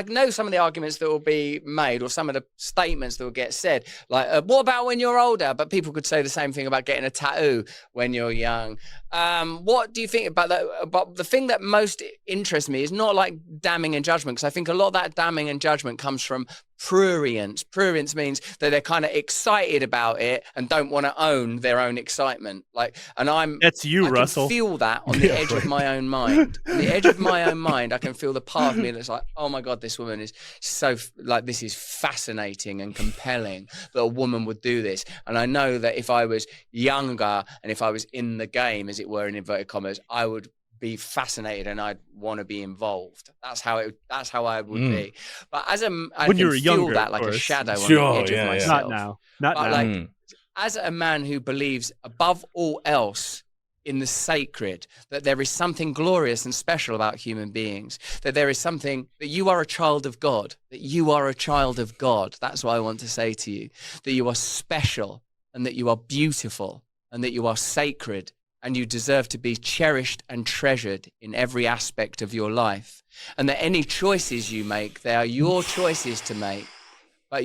D: know some of the arguments that will be made, or some of the statements that will get said, what about when you're older? But people could say the same thing about getting a tattoo when you're young. What do you think about that? But the thing that most interests me is not damning and judgment, because I think a lot of that damning and judgment comes from prurience. Prurience means that they're kind of excited about it and don't want to own their own excitement.
F: That's you,
D: I
F: Russell.
D: Can feel that on the edge of my own mind. On the edge of my own mind, I can feel the part of me that's oh my God, this woman is so this is fascinating and compelling that a woman would do this. And I know that if I was younger and if I was in the game, as it were, in inverted commas, I would be fascinated and I'd want to be involved. That's how I would be. But I
F: when
D: can
F: you were
D: feel
F: younger,
D: that like a shadow on the edge of myself.
F: Not now.
D: As a man who believes above all else in the sacred, that there is something glorious and special about human beings, that there is something, that you are a child of God, that you are a child of God. That's what I want to say to you, that you are special and that you are beautiful and that you are sacred and you deserve to be cherished and treasured in every aspect of your life. And that any choices you make, they are your choices to make, but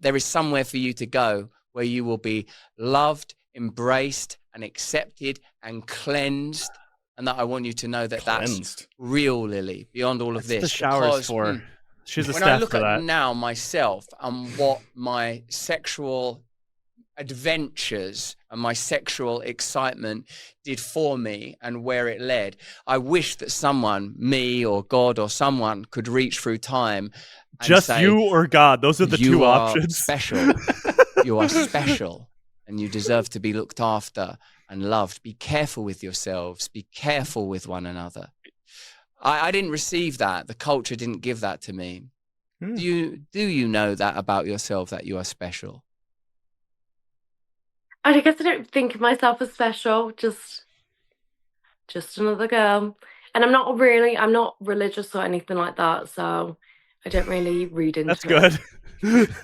D: there is somewhere for you to go where you will be loved, embraced and accepted and cleansed. And that I want you to know that that's real, Lily, beyond all of this.
F: The shower's for. She's a
D: when
F: staff
D: I look
F: for
D: at
F: that.
D: now myself and what my sexual adventures and my sexual excitement did for me and where it led, I wish that someone, me or God or someone, could reach through time and
F: just
D: say,
F: you or God. Those are the two options.
D: Special. You are special and you deserve to be looked after and loved. Be careful with yourselves. Be careful with one another. I didn't receive that. The culture didn't give that to me. Do you know that about yourself, that you are special?
G: I guess I don't think of myself as special, just another girl. And I'm not religious or anything like that, so I don't really read into
F: That's
G: it.
F: good.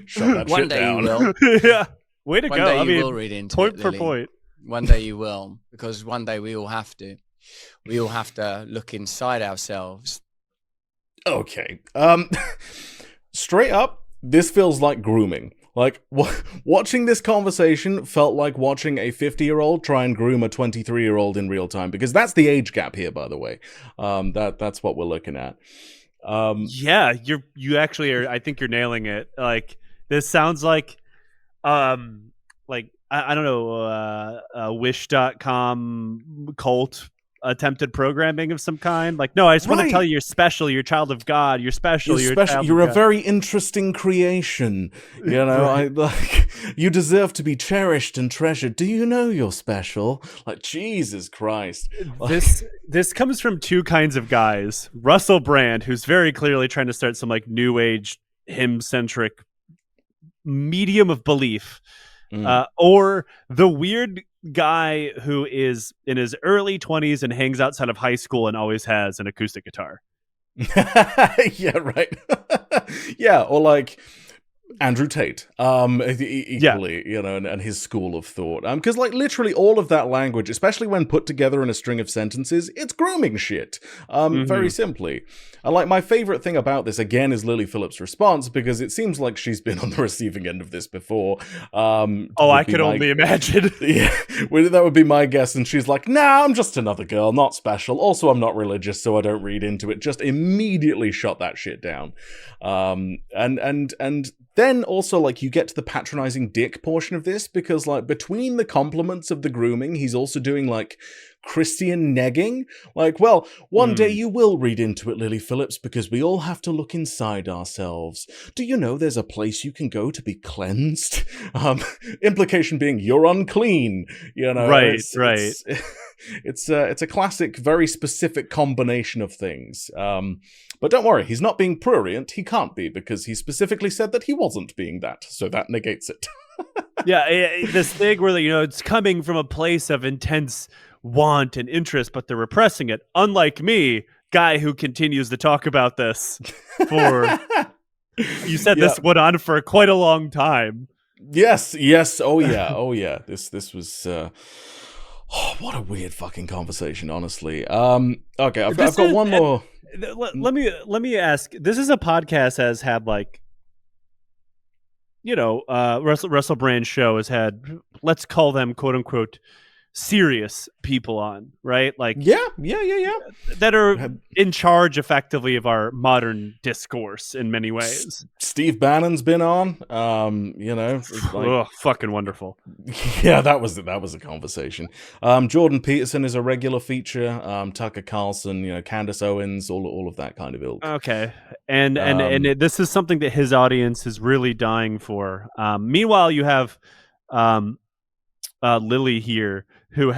E: Shut that
D: One
E: shit
D: day
E: down.
D: you will.
F: Yeah. Way to
D: One
F: go.
D: day
F: I
D: you
F: mean,
D: will read into
F: point
D: it,
F: for
D: Lily.
F: point.
D: One day you will, because one day we all have to. We all have to look inside ourselves.
E: Okay. Straight up, this feels like grooming. Like, watching this conversation felt like watching a 50-year-old try and groom a 23-year-old in real time, because that's the age gap here, by the way. That's what we're looking at.
F: Yeah, you actually are. I think you're nailing it. Like, this sounds like I don't know, wish.com cult attempted programming of some kind. Like, no, I just want to tell you, you're special. You're a child of God. You're special. You're a child
E: You're
F: of
E: a
F: God.
E: very interesting creation. You know,
F: Right.
E: you deserve to be cherished and treasured. Do you know you're special? Like, Jesus Christ.
F: This comes from two kinds of guys. Russell Brand, who's very clearly trying to start some like new age him-centric medium of belief. Or the weird guy who is in his early 20s and hangs outside of high school and always has an acoustic guitar.
E: Yeah, right. Yeah, or like Andrew Tate, equally, you know, and his school of thought. Because, like, literally all of that language, especially when put together in a string of sentences, it's grooming shit. Very simply. And, like, my favorite thing about this, again, is Lily Phillips' response, because it seems like she's been on the receiving end of this before.
F: I could only imagine.
E: Yeah, that would be my guess. And she's like, nah, I'm just another girl, not special. Also, I'm not religious, so I don't read into it. Just immediately shut that shit down. And then also, like, you get to the patronizing dick portion of this, because, like, between the compliments of the grooming, he's also doing, like, Christian negging. Like, well, one day you will read into it, Lily Phillips, because we all have to look inside ourselves. Do you know there's a place you can go to be cleansed? Implication being you're unclean. You know,
F: right.
E: It's a classic, very specific combination of things. But don't worry, he's not being prurient. He can't be, because he specifically said that he wasn't being that, so that negates it.
F: Yeah, this thing where, you know, it's coming from a place of intense want and interest, but they're repressing it. Unlike me, guy who continues to talk about this for... You said this went on for quite a long time.
E: Yes. Oh yeah. This was... what a weird fucking conversation, honestly. Okay, I've got one more...
F: Let me ask. This is a podcast that has had, like, you know, Russell Brand's show has had, let's call them quote unquote serious people on, right? Like,
E: yeah,
F: that are in charge effectively of our modern discourse in many ways.
E: Steve Bannon's been on, you know, like,
F: fucking wonderful.
E: Yeah, that was a conversation. Jordan Peterson is a regular feature. Tucker Carlson, you know, Candace Owens, all of that kind of ilk.
F: Okay, and this is something that his audience is really dying for. Meanwhile, you have Lily here, who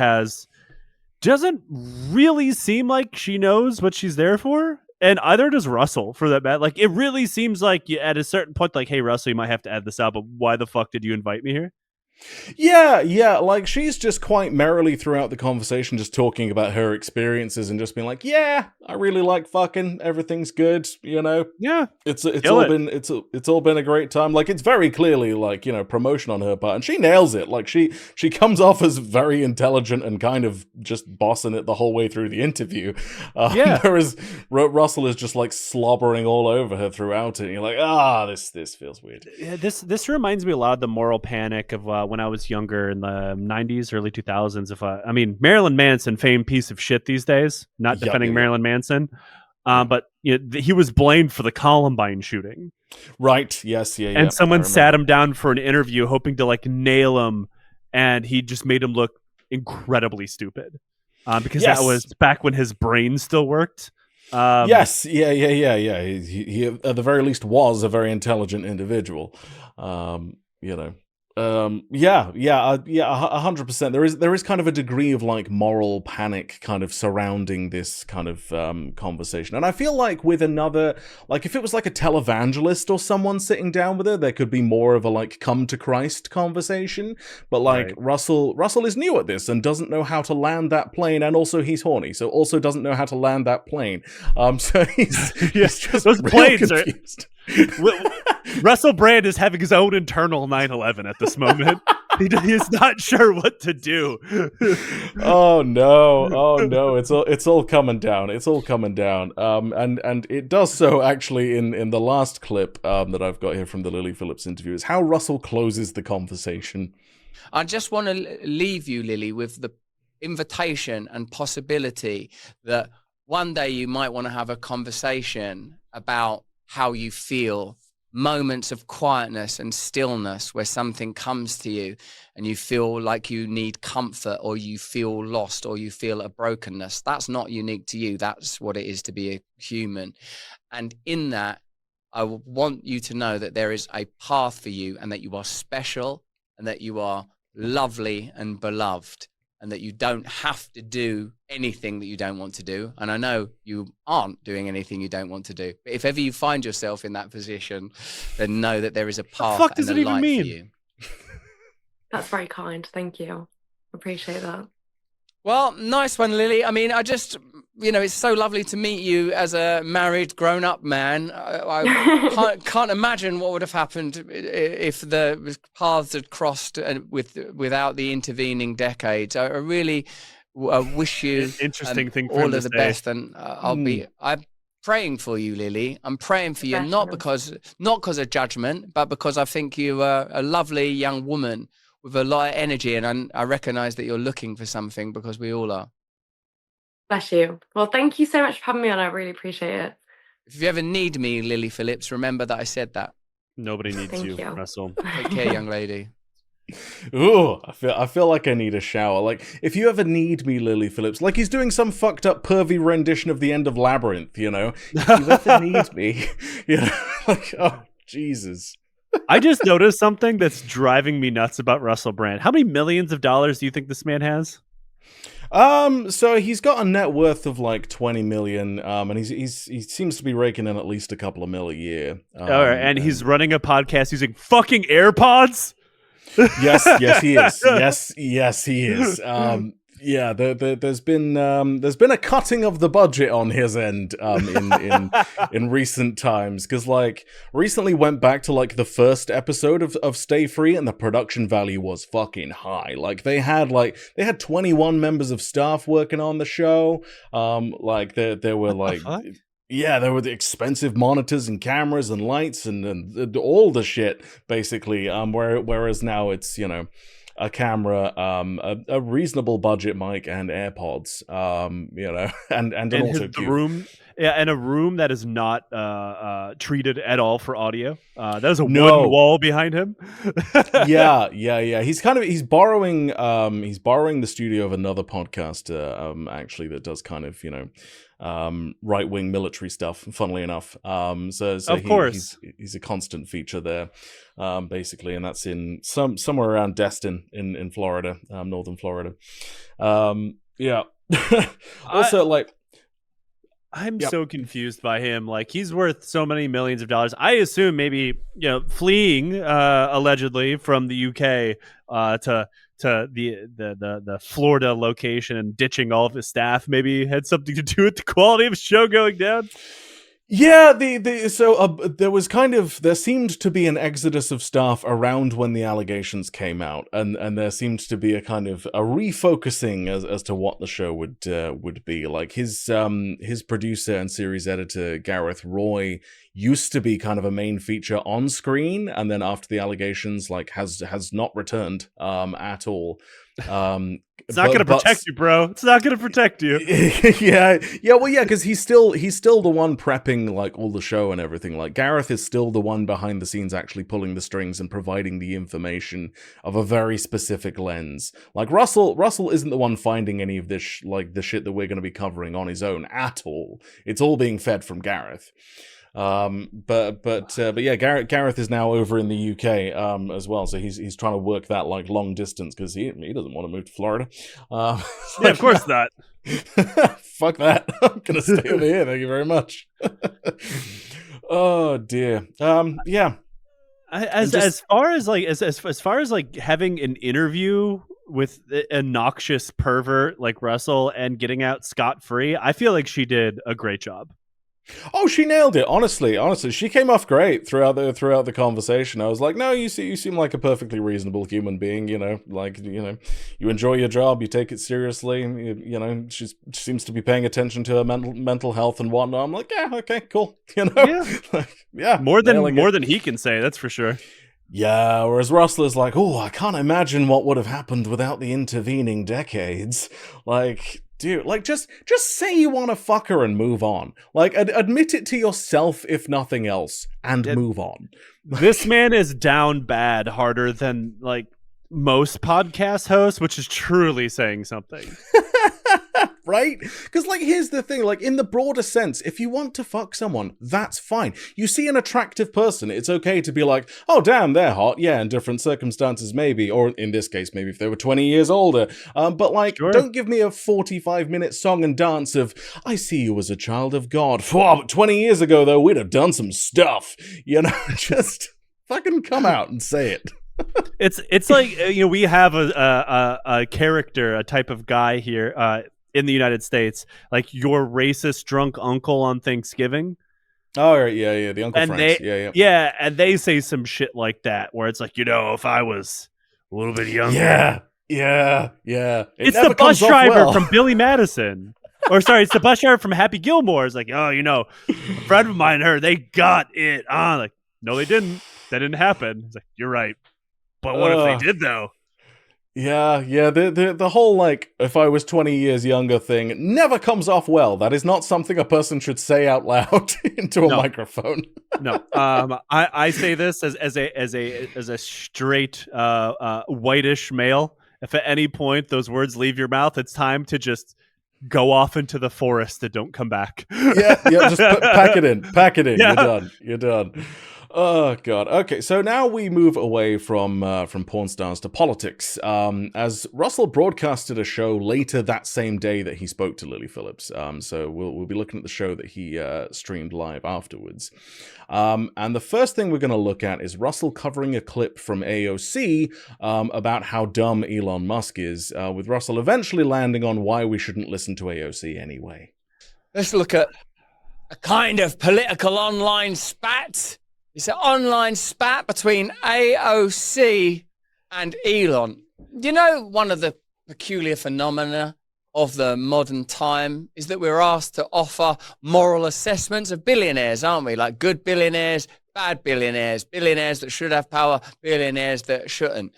F: doesn't really seem like she knows what she's there for, and either does Russell, for that matter. Like, it really seems like at a certain point, like, hey, Russell, you might have to add this out, but why the fuck did you invite me here?
E: Yeah, like she's just quite merrily throughout the conversation just talking about her experiences and just being like, yeah, I really like fucking, everything's good, you know.
F: Yeah.
E: It's
F: Kill
E: all
F: it.
E: been it's all been a great time. Like it's very clearly like, you know, promotion on her part, and she nails it. Like she comes off as very intelligent and kind of just bossing it the whole way through the interview.
F: Yeah.
E: Whereas Russell is just like slobbering all over her throughout it. And you're like, this feels weird.
F: Yeah, this reminds me a lot of the moral panic of when I was younger in the 90s, early 2000s. I mean, Marilyn Manson, famed piece of shit these days, not defending Marilyn Manson. But you know, he was blamed for the Columbine shooting.
E: Right. Yes. Yeah.
F: And someone sat him down for an interview hoping to like nail him. And he just made him look incredibly stupid. Because that was back when his brain still worked.
E: Yes. Yeah. He at the very least was a very intelligent individual. You know. 100%. There is kind of a degree of like moral panic kind of surrounding this kind of conversation, and I feel like with another, like if it was like a televangelist or someone sitting down with her, there could be more of a like come to Christ conversation. But like Russell is new at this and doesn't know how to land that plane, and also he's horny, so also doesn't know how to land that plane. So he's just
F: those planes
E: confused.
F: Russell Brand is having his own internal 9/11 at this moment. He's not sure what to do.
E: Oh no! It's all coming down. It's all coming down. And it does so actually in the last clip that I've got here from the Lily Phillips interview is how Russell closes the conversation.
D: I just want to leave you, Lily, with the invitation and possibility that one day you might want to have a conversation about how you feel, moments of quietness and stillness where something comes to you and you feel like you need comfort, or you feel lost, or you feel a brokenness. That's not unique to you. That's what it is to be a human. And in that, I want you to know that there is a path for you, and that you are special, and that you are lovely and beloved, and that you don't have to do anything that you don't want to do. And I know you aren't doing anything you don't want to do. But if ever you find yourself in that position, then know that there is a path and a light for you.
G: That's very kind. Thank you. Appreciate that.
D: Well, nice one, Lily. I mean, I just, you know, it's so lovely to meet you as a married, grown-up man. I can't imagine what would have happened if the paths had crossed without the intervening decades. I really wish you
F: interesting thing for
D: all of the best, and I'm praying for you, Lily. I'm praying for you, not because of judgment, but because I think you are a lovely young woman with a lot of energy, and I recognize that you're looking for something, because we all are.
G: Bless you. Well, thank you so much for having me on. I really appreciate it.
D: If you ever need me, Lily Phillips, remember that I said that.
F: Nobody needs you, Russell.
D: Take care, young lady.
E: Ooh, I feel like I need a shower. Like, if you ever need me, Lily Phillips, like he's doing some fucked up pervy rendition of the end of Labyrinth, you know? If you ever need me, you know? Like, oh, Jesus.
F: I just noticed something that's driving me nuts about Russell Brand. How many millions of dollars do you think this man has?
E: So he's got a net worth of like 20 million, and he seems to be raking in at least a couple of mil a year.
F: All right, and he's running a podcast using fucking AirPods?
E: Yes, he is. Yes, he is. Yeah, there's been a cutting of the budget on his end in recent times, because like recently went back to like the first episode of Stay Free, and the production value was fucking high. Like they had 21 members of staff working on the show. Like there were like. Yeah, there were the expensive monitors and cameras and lights and all the shit, basically. Whereas now it's, you know, a camera, a reasonable budget mic, and AirPods. You know, and also
F: the room. Yeah, and a room that is not treated at all for audio. That is a wooden wall behind him.
E: Yeah. He's borrowing the studio of another podcaster, actually, that does kind of, you know, right-wing military stuff, funnily enough. So
F: of course
E: he's a constant feature there, basically, and that's in somewhere around Destin in Florida, northern Florida. Yeah. Also,
F: I'm
E: Yep.
F: so confused by him. Like, he's worth so many millions of dollars. I assume maybe, fleeing allegedly from the UK to the Florida location and ditching all of his staff maybe had something to do with the quality of his show going down.
E: Yeah, there seemed to be an exodus of staff around when the allegations came out, and there seemed to be a kind of a refocusing as to what the show would be. Like his producer and series editor Gareth Roy used to be kind of a main feature on screen, and then after the allegations, like has not returned at all.
F: It's not going to protect you, bro. It's not going to protect you.
E: yeah, because he's still the one prepping like all the show and everything. Like Gareth is still the one behind the scenes actually pulling the strings and providing the information of a very specific lens. Like Russell isn't the one finding any of this the shit that we're going to be covering on his own at all. It's all being fed from Gareth. But yeah, Gareth is now over in the UK as well, so he's trying to work that like long distance because he doesn't want to move to Florida.
F: Yeah, of course not.
E: Fuck that. I'm gonna stay over here. Thank you very much. Oh dear. Yeah.
F: As far as like having an interview with a noxious pervert like Russell and getting out scot-free, I feel like she did a great job.
E: Oh, she nailed it. Honestly, she came off great throughout the conversation. I was like, no, you seem like a perfectly reasonable human being. You enjoy your job, you take it seriously. She seems to be paying attention to her mental health and whatnot. I'm like, yeah, okay, cool. Yeah,
F: more than he can say. That's for sure.
E: Yeah, whereas Russell is like, oh, I can't imagine what would have happened without the intervening decades. Like, dude, like just say you want to fuck her and move on. Like, admit it to yourself if nothing else, and move on.
F: This man is down bad harder than like most podcast hosts, which is truly saying something.
E: Right? Because, like, here's the thing, like, in the broader sense, if you want to fuck someone, that's fine. You see an attractive person, it's okay to be like, oh, damn, they're hot. Yeah, in different circumstances, maybe. Or in this case, maybe if they were 20 years older. But, like,
F: Sure.
E: Don't give me a 45-minute song and dance of, I see you as a child of God. But 20 years ago, though, we'd have done some stuff. Just fucking come out and say it.
F: It's like, we have a character, a type of guy here, in the United States, like your racist drunk uncle on Thanksgiving.
E: Oh, right, yeah, the Uncle
F: And
E: Franks.
F: and they say some shit like that, where it's like, if I was a little bit younger.
E: Yeah.
F: It's the bus driver from Billy Madison. Or sorry, it's the bus driver from Happy Gilmore. It's like, a friend of mine, they got it on. Like, no, they didn't. That didn't happen. It's like, you're right. But what if they did, though?
E: Yeah, the whole, like, if I was 20 years younger thing never comes off well. That is not something a person should say out loud into a microphone.
F: No, I say this as a straight whitish male. If at any point those words leave your mouth, it's time to just go off into the forest and don't come back.
E: Yeah, just pack it in.
F: Yeah.
E: You're done. Oh god. Okay, so now we move away from porn stars to politics. As Russell broadcasted a show later that same day that he spoke to Lily Phillips. So we'll be looking at the show that he streamed live afterwards. And the first thing we're going to look at is Russell covering a clip from AOC about how dumb Elon Musk is, with Russell eventually landing on why we shouldn't listen to AOC anyway.
D: Let's look at a kind of political online spat. It's an online spat between AOC and Elon. One of the peculiar phenomena of the modern time is that we're asked to offer moral assessments of billionaires, aren't we? Like good billionaires, bad billionaires, billionaires that should have power, billionaires that shouldn't.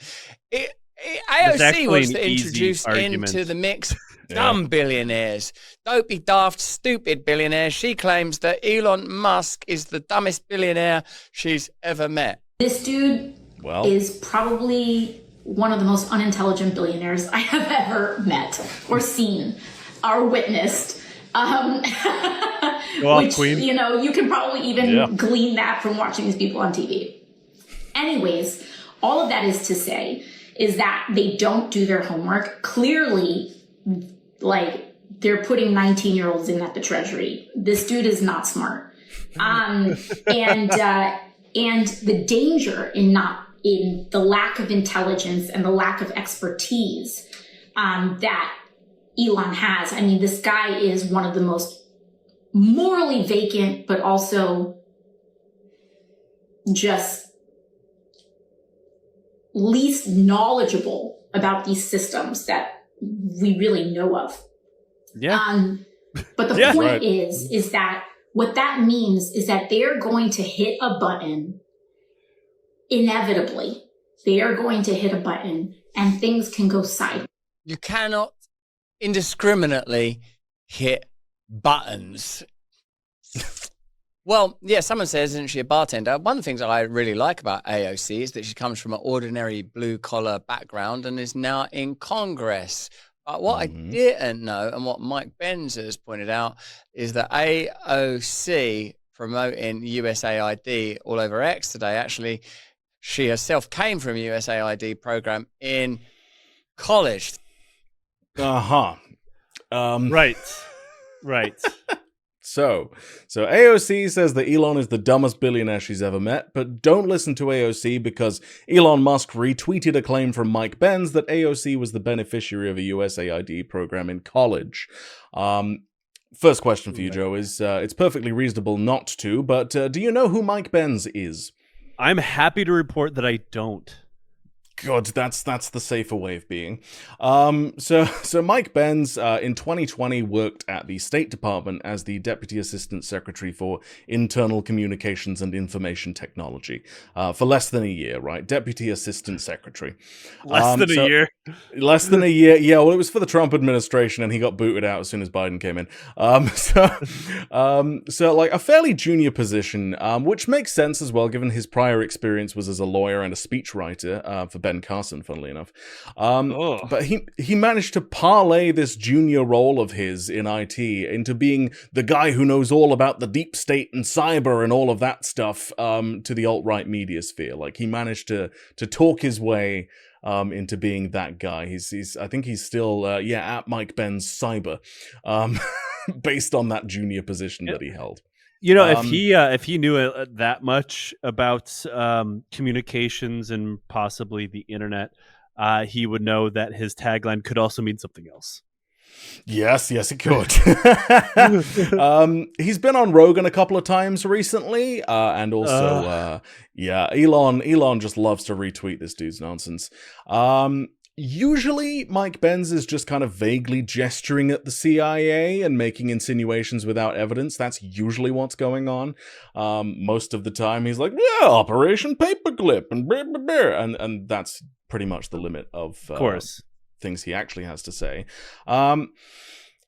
D: AOC wants to introduce into the mix dumb billionaires, dopey, daft, stupid billionaires. She claims that Elon Musk is the dumbest billionaire she's ever met.
H: This dude is probably one of the most unintelligent billionaires I have ever met or seen or witnessed. Which,
F: Queen.
H: You can probably even glean that from watching these people on TV. Anyways, all of that is to say is that they don't do their homework. Clearly, like, they're putting 19-year-olds in at the Treasury. This dude is not smart. And the danger in the lack of intelligence and the lack of expertise that Elon has. I mean, this guy is one of the most morally vacant, but also just least knowledgeable about these systems that we really know of.
F: Yeah.
H: But the point is that what that means is that they're going to hit a button inevitably. They are going to hit a button and things can go sideways.
D: You cannot indiscriminately hit buttons. Well, yeah, someone says, isn't she a bartender? One of the things I really like about AOC is that she comes from an ordinary blue-collar background and is now in Congress. But what I didn't know, and what Mike Benz has pointed out, is that AOC promoting USAID all over X today, actually, she herself came from a USAID program in college.
E: Right. So AOC says that Elon is the dumbest billionaire she's ever met, but don't listen to AOC because Elon Musk retweeted a claim from Mike Benz that AOC was the beneficiary of a USAID program in college. First question for you, Joe, is it's perfectly reasonable not to, but do you know who Mike Benz is?
F: I'm happy to report that I don't.
E: God, that's the safer way of being. So Mike Benz in 2020 worked at the State Department as the Deputy Assistant Secretary for Internal Communications and Information Technology for less than a year, right? Deputy Assistant Secretary.
F: Less than a year?
E: Less than a year. Yeah, well, it was for the Trump administration, and he got booted out as soon as Biden came in. So like a fairly junior position, which makes sense as well, given his prior experience was as a lawyer and a speechwriter for Ben Carson, funnily enough. But he managed to parlay this junior role of his in IT into being the guy who knows all about the deep state and cyber and all of that stuff to the alt-right media sphere. Like, he managed to talk his way into being that guy. I think he's still at Mike Benz Cyber, based on that junior position that he held.
F: You know, if he knew that much about communications and possibly the internet, he would know that his tagline could also mean something else.
E: Yes, it could. He's been on Rogan a couple of times recently, and also, Elon just loves to retweet this dude's nonsense. Usually, Mike Benz is just kind of vaguely gesturing at the CIA and making insinuations without evidence. That's usually what's going on. Most of the time, he's like, yeah, Operation Paperclip, and blah, blah, blah. And that's pretty much the limit of course, things he actually has to say.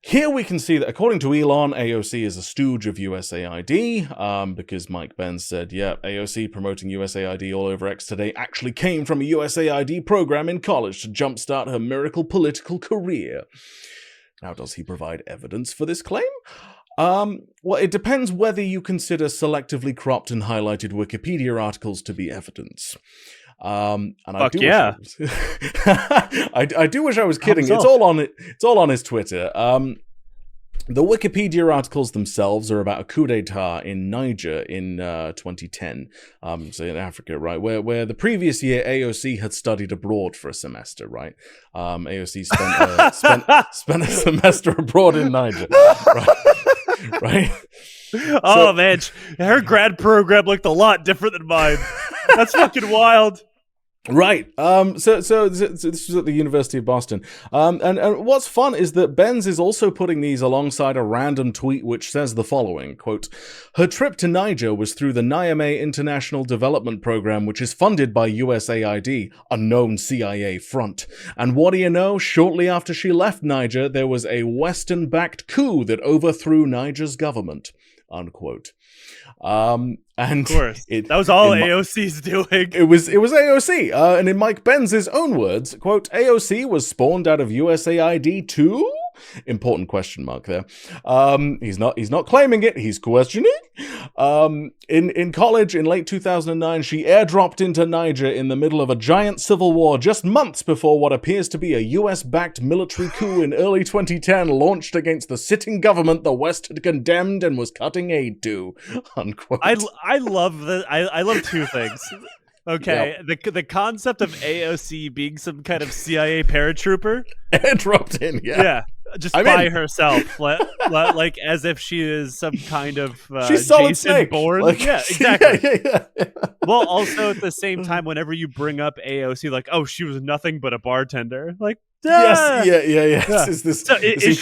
E: Here we can see that, according to Elon, AOC is a stooge of USAID, because Mike Benz said, yeah, AOC promoting USAID all over X today actually came from a USAID program in college to jumpstart her miracle political career. Now, does he provide evidence for this claim? Well, it depends whether you consider selectively cropped and highlighted Wikipedia articles to be evidence. And I do wish I was kidding. It's all on his Twitter. The Wikipedia articles themselves are about a coup d'etat in Niger in 2010, so in Africa, right, where the previous year AOC had studied abroad for a semester, right? AOC spent a semester abroad in Niger, right?
F: Oh, man, her grad program looked a lot different than mine. That's fucking wild.
E: Right. So this was at the University of Boston. And what's fun is that Benz is also putting these alongside a random tweet which says the following, quote, her trip to Niger was through the Niamey International Development Program, which is funded by USAID, a known CIA front. And what do you know? Shortly after she left Niger, there was a Western-backed coup that overthrew Niger's government, unquote. And
F: of course, that was all AOC's doing.
E: It was AOC, and in Mike Benz's own words, quote, AOC was spawned out of USAID too? Important question mark there. He's not claiming it, he's questioning. In college in late 2009, she airdropped into Niger in the middle of a giant civil war just months before what appears to be a US-backed military coup in early 2010 launched against the sitting government the West had condemned and was cutting aid to. Unquote.
F: I love the I love two things. Okay, the concept of AOC being some kind of CIA paratrooper,
E: airdropped in,
F: yeah, just by herself, like as if she is some kind of
E: she's Solid
F: Jason
E: Snake.
F: Bourne.
E: Like,
F: yeah, exactly.
E: Yeah.
F: Well, also at the same time, whenever you bring up AOC, like, oh, she was nothing but a bartender, like.
E: Yes, yeah. It's this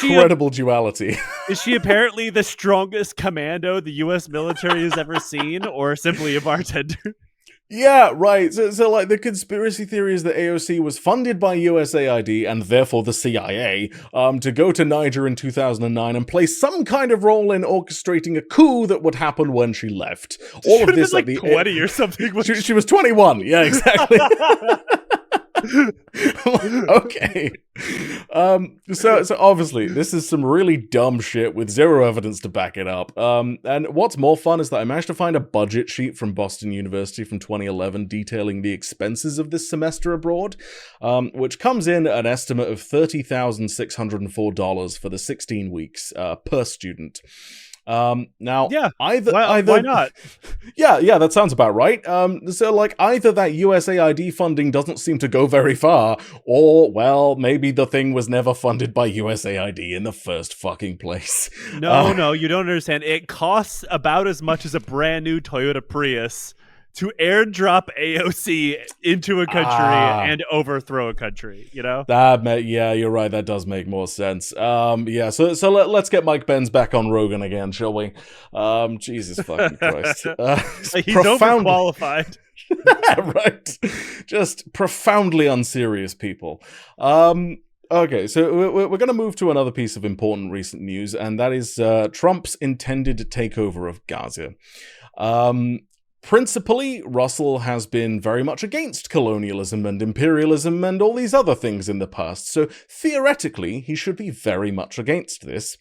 E: incredible duality.
F: Is she apparently the strongest commando the U.S. military has ever seen, or simply a bartender?
E: Yeah, right. So like the conspiracy theory is that AOC was funded by USAID and therefore the CIA to go to Niger in 2009 and play some kind of role in orchestrating a coup that would happen when she left. All of this
F: like 20 or something.
E: She was 21. Yeah, exactly. Okay. So obviously this is some really dumb shit with zero evidence to back it up. And what's more fun is that I managed to find a budget sheet from Boston University from 2011 detailing the expenses of this semester abroad, which comes in at an estimate of $30,604 for the 16 weeks per student. Now, either
F: why not?
E: Yeah, that sounds about right. So like either that USAID funding doesn't seem to go very far, or well, maybe the thing was never funded by USAID in the first fucking place.
F: No, you don't understand. It costs about as much as a brand new Toyota Prius to airdrop AOC into a country and overthrow a country, you know?
E: Yeah, you're right. That does make more sense. Yeah, so let's get Mike Benz back on Rogan again, shall we? Jesus fucking Christ.
F: He's overqualified.
E: Right. Just profoundly unserious people. Okay, so we're going to move to another piece of important recent news, and that is Trump's intended takeover of Gaza. Principally, Russell has been very much against colonialism and imperialism and all these other things in the past, so theoretically, he should be very much against this.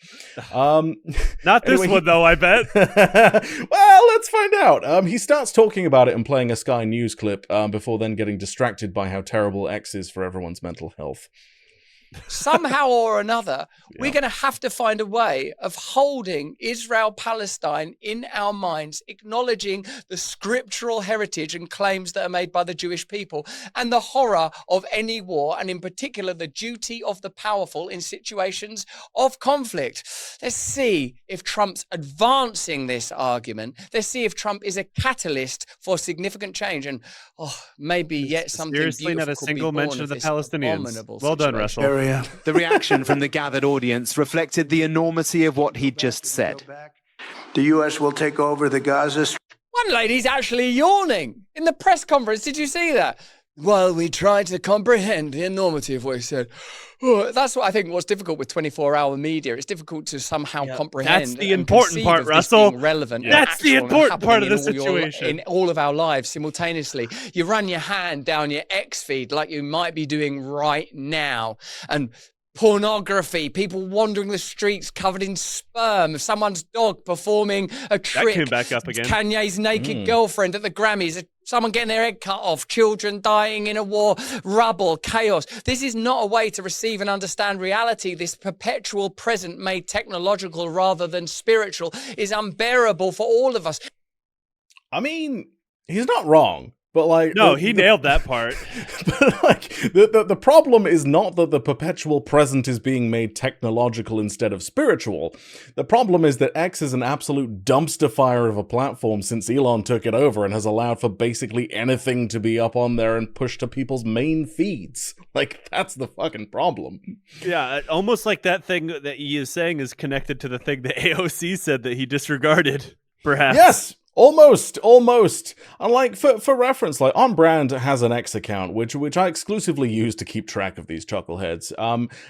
F: Not this one, though, I bet.
E: Well, let's find out. He starts talking about it and playing a Sky News clip before then getting distracted by how terrible X is for everyone's mental health.
D: Somehow or another, we're going to have to find a way of holding Israel-Palestine in our minds, acknowledging the scriptural heritage and claims that are made by the Jewish people and the horror of any war, and in particular, the duty of the powerful in situations of conflict. Let's see if Trump's advancing this argument. Let's see if Trump is a catalyst for significant change, and maybe yet something
F: seriously
D: beautiful
F: not a
D: could
F: single
D: be born
F: mention of the
D: this
F: Palestinians.
D: abominable
F: Well done,
D: situation.
F: Russell.
I: The reaction from the gathered audience reflected the enormity of what he'd just said.
J: The U.S. will take over the Gaza Strip.
D: One lady's actually yawning in the press conference. Did you see that? Well, we tried to comprehend the enormity of what he said. That's what I think what's difficult with 24-hour media. It's difficult to somehow comprehend.
F: That's the important part, Russell.
D: Relevant.
F: That's the important part of the situation.
D: In all of our lives simultaneously. You run your hand down your X feed like you might be doing right now. And pornography, people wandering the streets covered in sperm, someone's dog performing a trick.
F: That came back up again.
D: Kanye's naked girlfriend at the Grammys, someone getting their head cut off, children dying in a war, rubble, chaos. This is not a way to receive and understand reality. This perpetual present made technological rather than spiritual is unbearable for all of us.
E: I mean, he's not wrong. But like,
F: no, he nailed that part.
E: But like, the problem is not that the perpetual present is being made technological instead of spiritual. The problem is that X is an absolute dumpster fire of a platform since Elon took it over and has allowed for basically anything to be up on there and pushed to people's main feeds. Like, that's the fucking problem.
F: Yeah, almost like that thing that he is saying is connected to the thing that AOC said that he disregarded, perhaps.
E: Yes! Almost. And like for reference, like On Brand has an X account, which I exclusively use to keep track of these chuckleheads.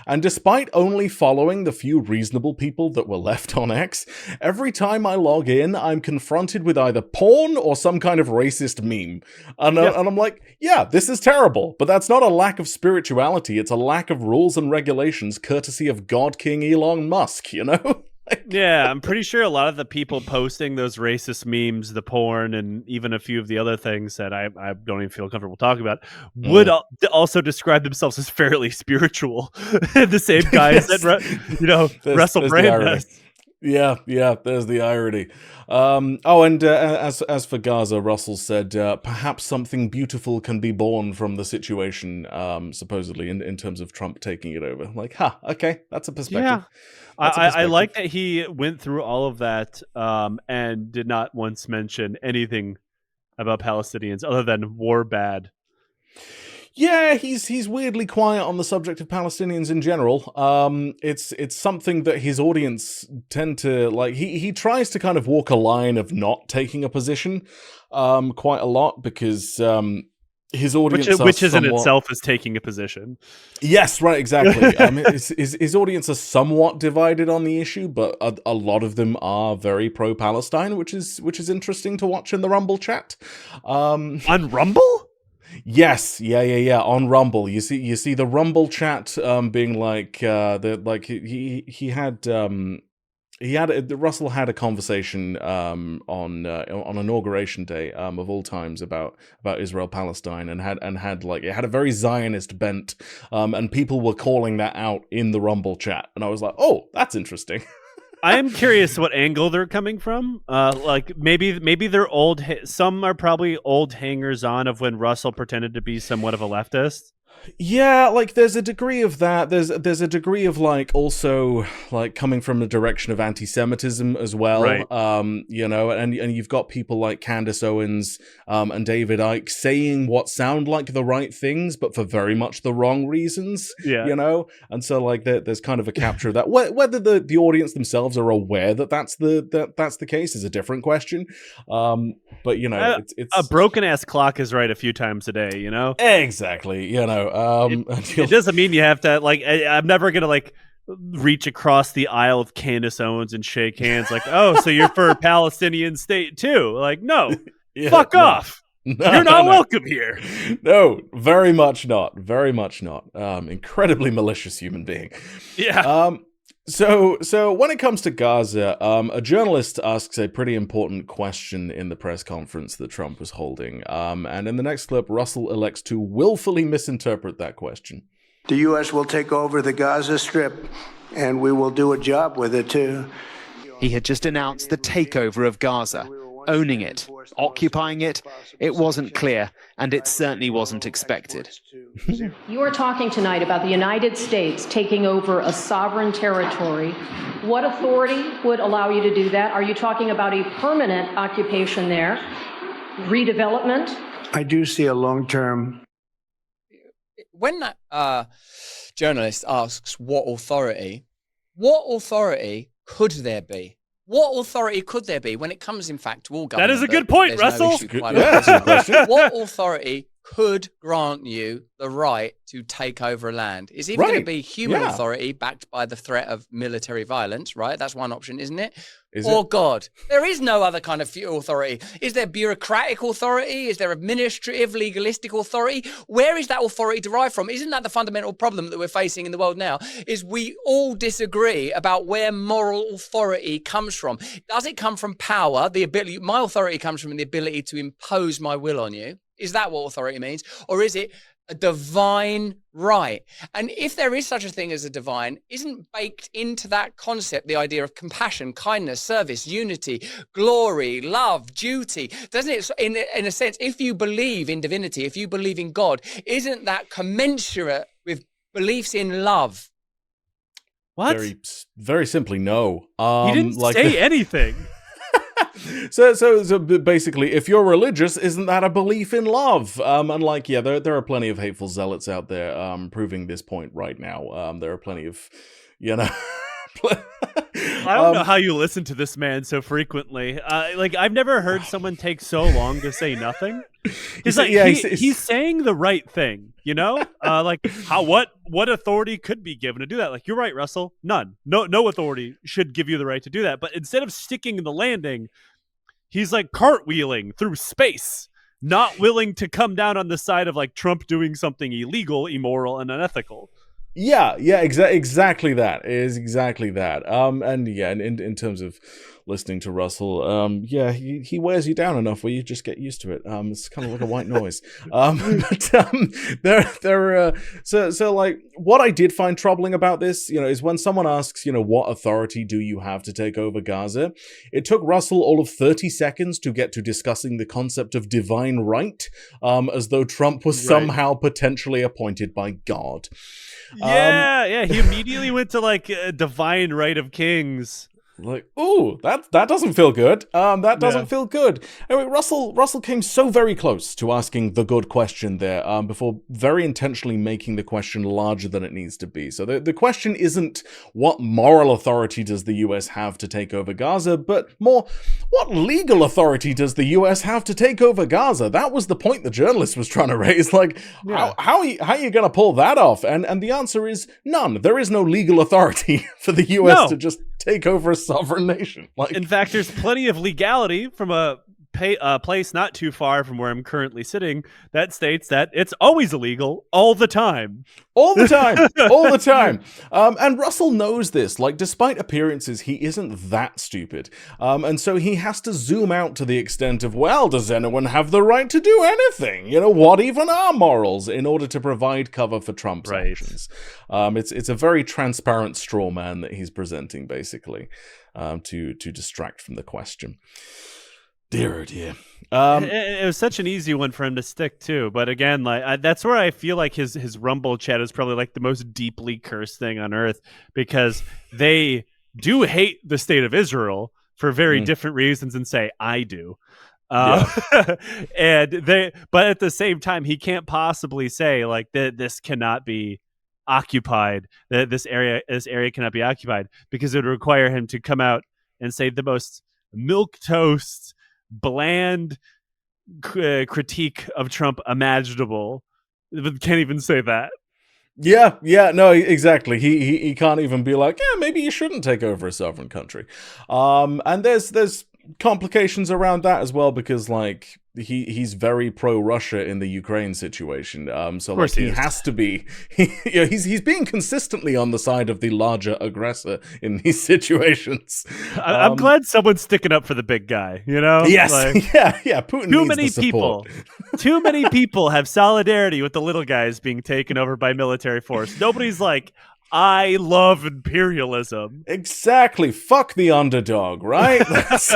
E: And despite only following the few reasonable people that were left on X, every time I log in, I'm confronted with either porn or some kind of racist meme. And I'm like, yeah, this is terrible. But that's not a lack of spirituality. It's a lack of rules and regulations courtesy of God King Elon Musk, you know?
F: Yeah, I'm pretty sure a lot of the people posting those racist memes, the porn, and even a few of the other things that I don't even feel comfortable talking about would also describe themselves as fairly spiritual. The same guys that Russell Brand does.
E: Yeah, there's the irony. As for Gaza, Russell said, perhaps something beautiful can be born from the situation, supposedly, in terms of Trump taking it over. Like, okay, that's a perspective.
F: Yeah. I like that he went through all of that and did not once mention anything about Palestinians other than war bad.
E: Yeah, he's weirdly quiet on the subject of Palestinians in general. It's something that his audience tend to like. He tries to kind of walk a line of not taking a position quite a lot because his audience,
F: which is in itself is taking a position.
E: Yes, right, exactly. His audience are somewhat divided on the issue, but a lot of them are very pro-Palestine, which is interesting to watch in the Rumble chat.
F: On Rumble?
E: Yes, yeah. On Rumble, you see the Rumble chat being like Russell had a conversation on Inauguration Day of all times about Israel Palestine and had like it had a very Zionist bent and people were calling that out in the Rumble chat and I was like, oh, that's interesting.
F: I am curious what angle they're coming from. Like maybe they're old. Some are probably old hangers on of when Russell pretended to be somewhat of a leftist.
E: Yeah, like there's a degree of that. There's a degree of like also like coming from a direction of anti-Semitism as well.
F: Right.
E: And you've got people like Candace Owens and David Icke saying what sound like the right things, but for very much the wrong reasons.
F: Yeah.
E: And so like there's kind of a capture of that. Whether the audience themselves are aware that that's the case is a different question. But it's
F: a broken ass clock is right a few times a day.
E: Exactly.
F: It doesn't mean you have to like. I'm never gonna like reach across the aisle of Candace Owens and shake hands like, oh, so you're for a Palestinian state too? Like, no, fuck off.
E: No,
F: you're not welcome here.
E: No, very much not. Very much not. Incredibly malicious human being.
F: Yeah.
E: So when it comes to Gaza, a journalist asks a pretty important question in the press conference that Trump was holding. And in the next clip, Russell elects to willfully misinterpret that question.
J: The U.S. will take over the Gaza Strip, and we will do a job with it, too.
I: He had just announced the takeover of Gaza, owning it, occupying it. It wasn't clear, and it certainly wasn't expected.
K: You are talking tonight about the United States taking over a sovereign territory. What authority would allow you to do that? Are you talking about a permanent occupation there? Redevelopment?
J: I do see a long-term...
D: When that journalist asks what authority could there be? What authority could there be when it comes, in fact, to all government?
F: That is a good point, Russell.
D: What authority could grant you the right to take over a land? Is it going to be human authority backed by the threat of military violence, right? That's one option, isn't it? God, there is no other kind of authority. Is there bureaucratic authority? Is there administrative, legalistic authority? Where is that authority derived from? Isn't that the fundamental problem that we're facing in the world now? Is we all disagree about where moral authority comes from. Does it come from power? The ability, my authority comes from the ability to impose my will on you. Is that what authority means? Or is it a divine right? And if there is such a thing as a divine, isn't baked into that concept the idea of compassion, kindness, service, unity, glory, love, duty? Doesn't it, in a sense, if you believe in divinity, if you believe in God, isn't that commensurate with beliefs in love?
F: What?
E: Very, very simply, no.
F: He didn't say anything.
E: So basically, if you're religious, isn't that a belief in love? And like, yeah, there are plenty of hateful zealots out there proving this point right now. There are plenty of,
F: I don't know how you listen to this man so frequently. Like, I've never heard someone take so long to say nothing. He's like, he's saying the right thing, you know? Like, what authority could be given to do that? Like, you're right, Russell. None. No authority should give you the right to do that. But instead of sticking in the landing, he's like cartwheeling through space, not willing to come down on the side of like Trump doing something illegal, immoral, and unethical.
E: Yeah, exactly that. It is exactly that. And yeah, in terms of listening to Russell, yeah, he wears you down enough where you just get used to it. It's kind of like a white noise. So like, what I did find troubling about this, you know, is when someone asks, you know, what authority do you have to take over Gaza? It took Russell all of 30 seconds to get to discussing the concept of divine right, as though Trump was somehow potentially appointed by God.
F: Yeah, he immediately went to like a divine right of kings.
E: Like, ooh, that doesn't feel good. That doesn't feel good. Anyway, Russell came so very close to asking the good question there, before very intentionally making the question larger than it needs to be. So the question isn't what moral authority does the US have to take over Gaza, but more, what legal authority does the US have to take over Gaza? That was the point the journalist was trying to raise. Like, how are you going to pull that off? And the answer is none. There is no legal authority for the US to just take over a sovereign nation. Like,
F: in fact, there's plenty of legality from a place not too far from where I'm currently sitting that states that it's always illegal all the time.
E: All the time. All the time. And Russell knows this. Like, despite appearances, he isn't that stupid. And so he has to zoom out to the extent of, well, does anyone have the right to do anything? You know, what even are morals in order to provide cover for Trump's actions? It's a very transparent straw man that he's presenting, basically, to distract from the question. Dear, oh dear.
F: It was such an easy one for him to stick to, but again, like that's where I feel like his Rumble chat is probably like the most deeply cursed thing on earth, because they do hate the state of Israel for very different reasons and say, I do. But at the same time, he can't possibly say like that this cannot be occupied, that this area cannot be occupied, because it would require him to come out and say the most milquetoast, bland critique of Trump imaginable, but can't even say that.
E: Yeah, no, exactly. He can't even be like, yeah, maybe you shouldn't take over a sovereign country. And there's complications around that as well, because like he's very pro-Russia in the Ukraine situation. So like he has to be. He's being consistently on the side of the larger aggressor in these situations.
F: I'm glad someone's sticking up for the big guy. You know?
E: Yes.
F: Like,
E: yeah. Putin needs the support.
F: Too many people have solidarity with the little guys being taken over by military force. Nobody's like, I love imperialism.
E: Exactly. Fuck the underdog, right? That's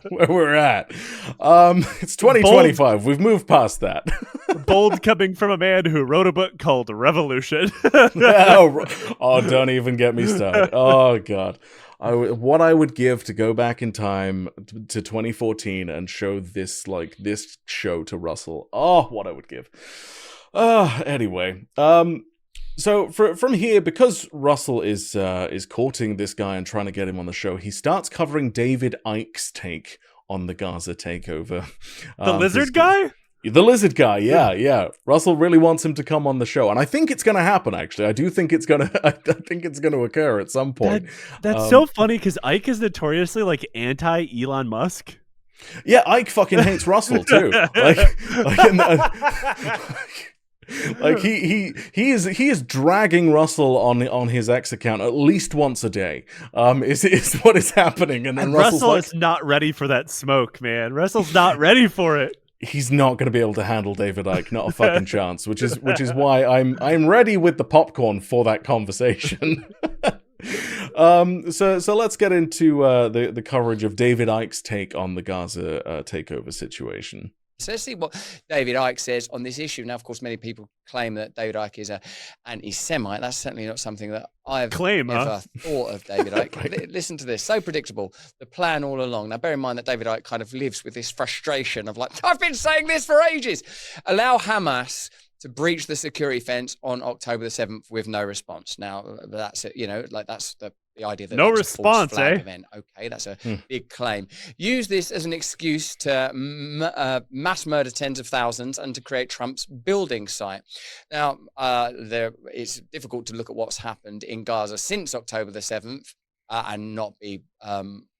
E: where we're at. It's 2025. We've moved past that.
F: Bold coming from a man who wrote a book called Revolution.
E: Oh, don't even get me started. Oh, God. What I would give to go back in time to 2014 and show this show to Russell. Oh, what I would give. Anyway. So from here, because Russell is courting this guy and trying to get him on the show, he starts covering David Icke's take on the Gaza takeover.
F: The lizard guy?
E: The lizard guy, yeah. Russell really wants him to come on the show, and I think it's going to happen. Actually, I do think it's going to. I think it's going to occur at some point.
F: That's so funny, because Ike is notoriously like anti Elon Musk.
E: Yeah, Ike fucking hates Russell too. Like he is dragging Russell on his X account at least once a day. Is what is happening, and then
F: Russell is not ready for that smoke, man. Russell's not ready for it.
E: He's not going to be able to handle David Icke, not a fucking chance. Which is why I'm ready with the popcorn for that conversation. So let's get into the coverage of David Icke's take on the Gaza takeover situation.
D: So let's see what David Icke says on this issue. Now, of course, many people claim that David Icke is an anti-Semite. That's certainly not something that I've ever thought of David Icke. Listen to this. So predictable. The plan all along. Now, bear in mind that David Icke kind of lives with this frustration of like, I've been saying this for ages. Allow Hamas to breach the security fence on October the 7th with no response. Now, that's it. You know, like that's the the idea that
F: No
D: that was
F: response,
D: a false flag
F: eh?
D: event. Okay, that's a big claim. Use this as an excuse to mass murder tens of thousands and to create Trump's building site. Now, it's difficult to look at what's happened in Gaza since October the 7th and not be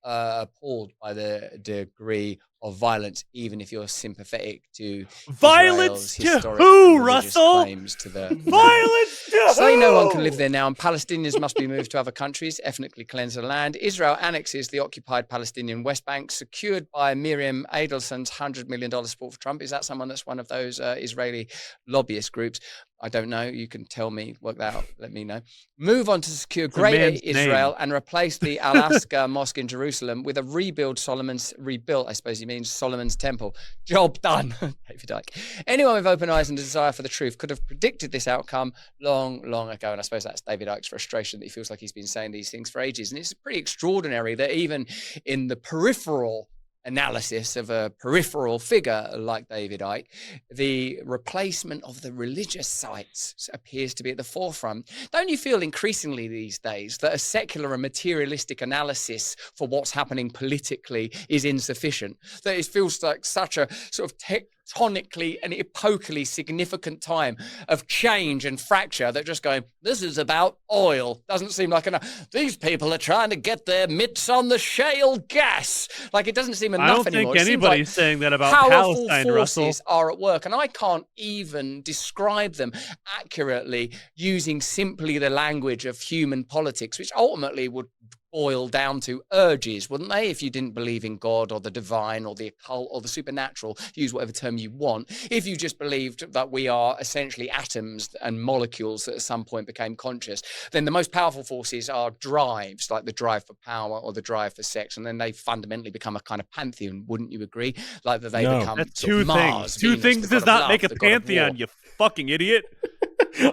D: appalled by the degree of violence, even if you're sympathetic to
F: Violence
D: Israel's
F: to
D: historic
F: who,
D: and religious
F: Russell?
D: claims to the
F: Violence to
D: Say no one
F: who?
D: can live there now, and Palestinians must be moved to other countries, ethnically cleanse the land. Israel annexes the occupied Palestinian West Bank, secured by Miriam Adelson's $100 million support for Trump. Is that someone that's one of those Israeli lobbyist groups? I don't know. You can tell me, work that out, let me know. Move on to secure Greater Israel and replace the Al-Aqsa Mosque in Jerusalem with a rebuilt, I suppose he means Solomon's Temple. Job done. David Icke. Anyone with open eyes and desire for the truth could have predicted this outcome long ago. And I suppose that's David Icke's frustration that he feels like he's been saying these things for ages. And it's pretty extraordinary that even in the peripheral analysis of a peripheral figure like David Icke, the replacement of the religious sites appears to be at the forefront. Don't you feel increasingly these days that a secular and materialistic analysis for what's happening politically is insufficient? That it feels like such a sort of tectonically and epocally significant time of change and fracture that just going, this is about oil, doesn't seem like enough. These people are trying to get their mitts on the shale gas. Like, it doesn't seem enough
F: I don't
D: anymore.
F: think anybody's saying that about Palestine, Russell.
D: Forces are at work, and I can't even describe them accurately using simply the language of human politics, which ultimately would boil down to urges, wouldn't they? If you didn't believe in God or the divine or the occult or the supernatural, use whatever term you want. If you just believed that we are essentially atoms and molecules that at some point became conscious, then the most powerful forces are drives, like the drive for power or the drive for sex, and then they fundamentally become a kind of pantheon, wouldn't you agree? Like that they become
F: That's
D: sort of
F: two
D: Mars,
F: things. Two
D: Venus,
F: things
D: the
F: does
D: god of
F: not
D: love,
F: make a
D: the god of war.
F: pantheon, you fucking idiot.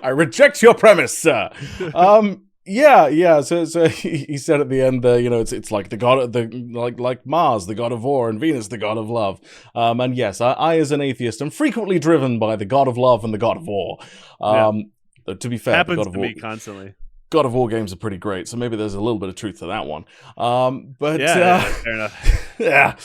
E: I reject your premise, sir. Yeah. So he said at the end there, it's like the god, like Mars, the god of war, and Venus, the god of love. And yes, I as an atheist am frequently driven by the god of love and the god of war. To be fair,
F: Happens
E: the god of
F: to
E: war,
F: me constantly.
E: God of War games are pretty great, so maybe there's a little bit of truth to that one. But
F: fair enough.
E: yeah.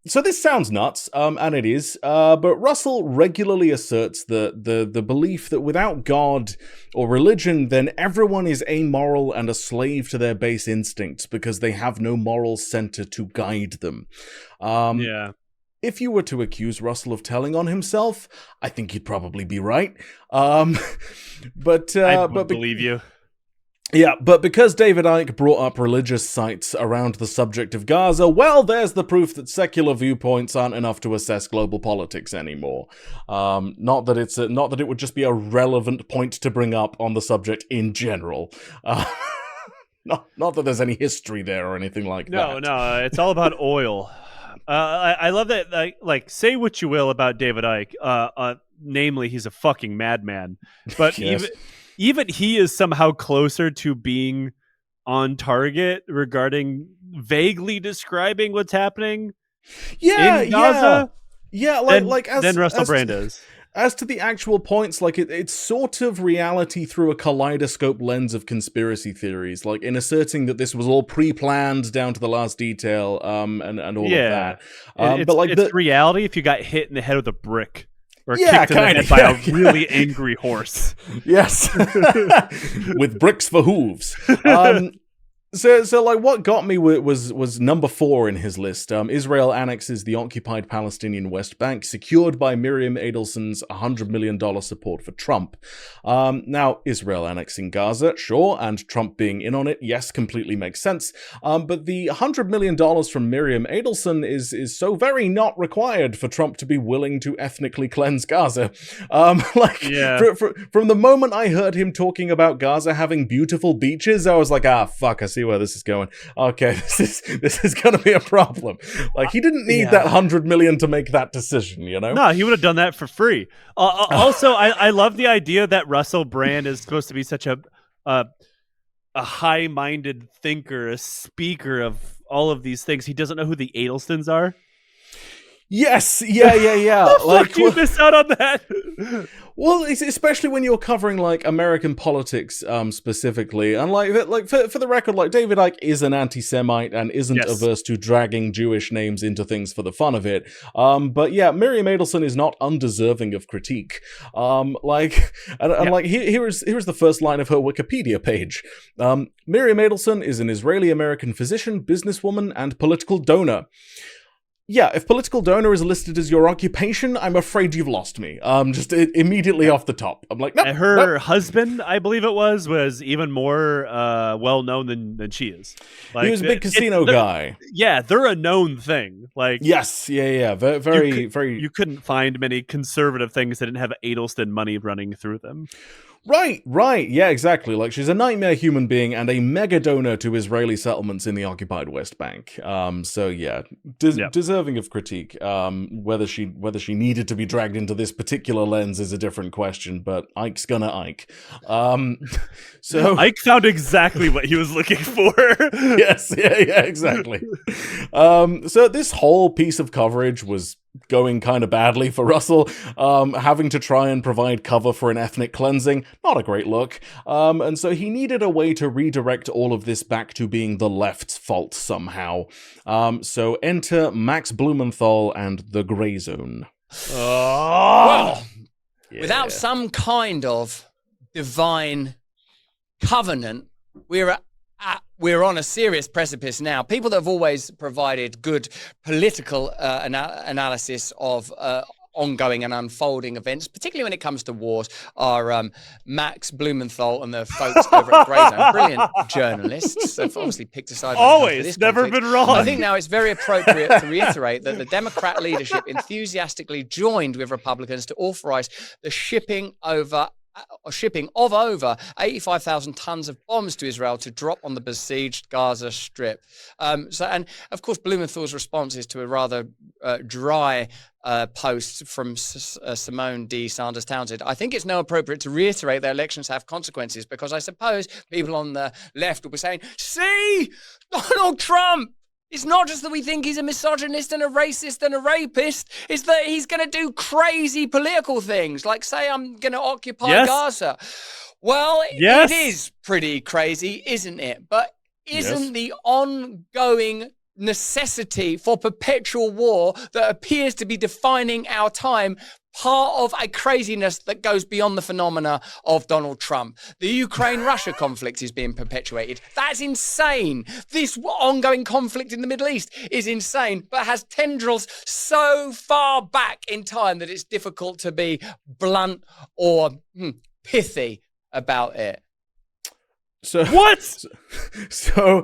E: So this sounds nuts, and it is, but Russell regularly asserts the belief that without God or religion, then everyone is amoral and a slave to their base instincts because they have no moral center to guide them. If you were to accuse Russell of telling on himself, I think you'd probably be right. But
F: I would believe you.
E: Yeah, but because David Icke brought up religious sites around the subject of Gaza, well, there's the proof that secular viewpoints aren't enough to assess global politics anymore. Not that it would just be a relevant point to bring up on the subject in general. Not that there's any history there or anything like that.
F: No, it's all about oil. I love that. Like, say what you will about David Icke. Namely, he's a fucking madman. But
E: Yes.
F: even he is somehow closer to being on target regarding vaguely describing what's happening in Gaza.
E: Yeah,
F: than Russell Brand is.
E: As to the actual points, like it's sort of reality through a kaleidoscope lens of conspiracy theories, like in asserting that this was all pre-planned down to the last detail, and all of that.
F: But like it's reality if you got hit in the head with a brick. Or
E: Yeah,
F: kicked in the head by a really angry horse.
E: Yes. With bricks for hooves. So like what got me was number 4 in his list. Israel annexes the occupied Palestinian West Bank, secured by Miriam Adelson's $100 million support for Trump. Now, Israel annexing Gaza, sure, and Trump being in on it, yes, completely makes sense. But the $100 million from Miriam Adelson is so very not required for Trump to be willing to ethnically cleanse Gaza. From the moment I heard him talking about Gaza having beautiful beaches, I was like, fuck, I see where this is going. Okay, this is going to be a problem. Like, he didn't need that $100 million to make that decision, you know?
F: No, he would have done that for free. Also, I love the idea that Russell Brand is supposed to be such a high-minded thinker, a speaker of all of these things. He doesn't know who the Adelsons are.
E: Yes, yeah.
F: Like, you miss out on that.
E: Well, it's especially when you're covering like American politics specifically, and like for the record, like David Icke is an anti-Semite and isn't averse to dragging Jewish names into things for the fun of it. But yeah, Miriam Adelson is not undeserving of critique. Here's the first line of her Wikipedia page. Miriam Adelson is an Israeli-American physician, businesswoman, and political donor. Yeah, if political donor is listed as your occupation, I'm afraid you've lost me. Just immediately off the top. I'm like, no.
F: And her husband, I believe it was even more well-known than she is. Like,
E: he was a big casino guy.
F: Yeah, they're a known thing. Like,
E: yes, yeah. Very.
F: You couldn't find many conservative things that didn't have Adelston money running through them.
E: Right. Yeah, exactly. Like, she's a nightmare human being and a mega donor to Israeli settlements in the occupied West Bank. So yeah, deserving of critique. Whether she needed to be dragged into this particular lens is a different question, but Ike's gonna Ike. So
F: Ike found exactly what he was looking for.
E: Yes, yeah, exactly. So this whole piece of coverage was going kind of badly for Russell, having to try and provide cover for an ethnic cleansing. Not a great look. And so he needed a way to redirect all of this back to being the left's fault somehow. So enter Max Blumenthal and the Grey Zone.
D: Well, without some kind of divine covenant, we're on a serious precipice now. People that have always provided good political analysis of ongoing and unfolding events, particularly when it comes to wars, are Max Blumenthal and the folks over at Grey Zone. Brilliant journalists. They've obviously picked a side.
F: Always, never been wrong.
D: I think now it's very appropriate to reiterate that the Democrat leadership enthusiastically joined with Republicans to authorize the shipping of over 85,000 tons of bombs to Israel to drop on the besieged Gaza Strip. And of course, Blumenthal's response is to a rather dry post from Simone D. Sanders Townsend. I think it's now appropriate to reiterate that elections have consequences, because I suppose people on the left will be saying, see, Donald Trump, it's not just that we think he's a misogynist and a racist and a rapist. It's that he's going to do crazy political things, like say I'm going to occupy Gaza. Well, it is pretty crazy, isn't it? But isn't the ongoing necessity for perpetual war that appears to be defining our time part of a craziness that goes beyond the phenomena of Donald Trump? The Ukraine-Russia conflict is being perpetuated. That's insane. This ongoing conflict in the Middle East is insane, but has tendrils so far back in time that it's difficult to be blunt or pithy about it.
E: So
F: what?
E: So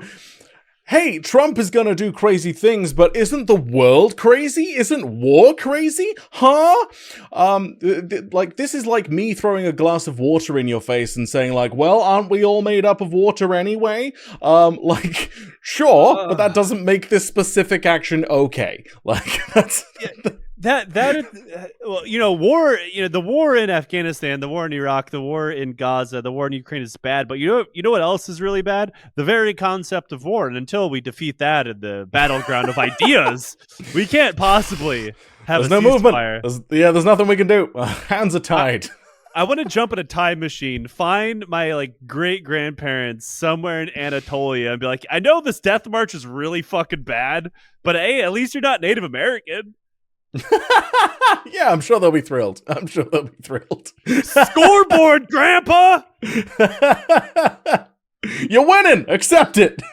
E: hey, Trump is gonna do crazy things, but isn't the world crazy? Isn't war crazy? Huh? Like, this is like me throwing a glass of water in your face and saying, like, well, aren't we all made up of water anyway? Like, sure, but that doesn't make this specific action okay. Like, that's...
F: Well, war, the war in Afghanistan, the war in Iraq, the war in Gaza, the war in Ukraine is bad, but you know what else is really bad? The very concept of war. And until we defeat that in the battleground of ideas, we can't possibly have
E: There's no movement. There's nothing we can do. Hands are tied.
F: I want to jump in a time machine, find my great grandparents somewhere in Anatolia and be like, I know this death march is really fucking bad, but hey, at least you're not Native American.
E: Yeah, I'm sure they'll be thrilled.
F: Scoreboard, Grandpa!
E: You're winning! Accept it!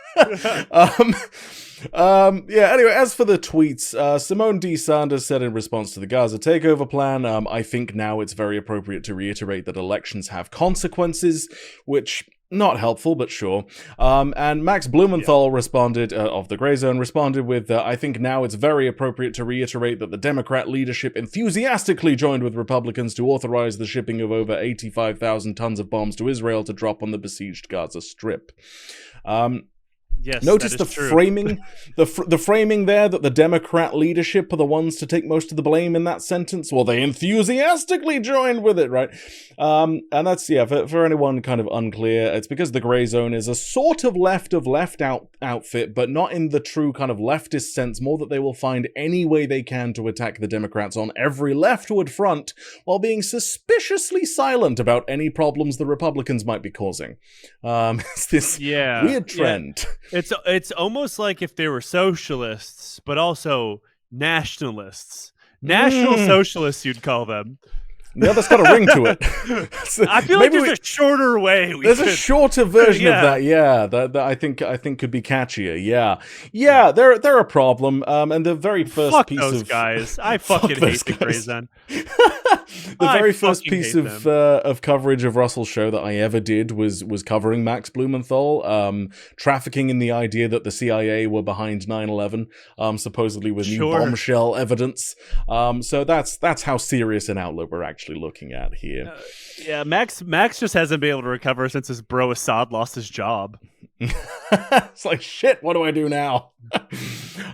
E: Anyway, as for the tweets, Simone D. Sanders said in response to the Gaza takeover plan, I think now it's very appropriate to reiterate that elections have consequences, which... not helpful, but sure. And Max Blumenthal responded, of the Grey Zone, responded with, I think now it's very appropriate to reiterate that the Democrat leadership enthusiastically joined with Republicans to authorize the shipping of over 85,000 tons of bombs to Israel to drop on the besieged Gaza Strip.
F: Yes,
E: Notice
F: that
E: the
F: is true.
E: framing, the framing there that the Democrat leadership are the ones to take most of the blame in that sentence. Well, they enthusiastically joined with it, right? And that's for anyone kind of unclear, it's because the Grey Zone is a sort of left outfit, but not in the true kind of leftist sense. More that they will find any way they can to attack the Democrats on every leftward front, while being suspiciously silent about any problems the Republicans might be causing. It's this weird trend.
F: It's almost like if they were socialists, but also nationalists. National socialists, you'd call them.
E: Yeah, that's got a ring to it.
F: I feel like there's a shorter way.
E: There's a shorter version of that. Yeah, that I think could be catchier. Yeah. They're a problem. And the very first piece
F: those
E: of
F: guys, I fucking hate the Grey Zone.
E: The very first piece of coverage of Russell's show that I ever did was covering Max Blumenthal, trafficking in the idea that the CIA were behind 9/11, supposedly with new bombshell evidence. So that's how serious an outlook we're actually looking at here.
F: Max just hasn't been able to recover since his bro Assad lost his job.
E: It's like, shit, what do I do now?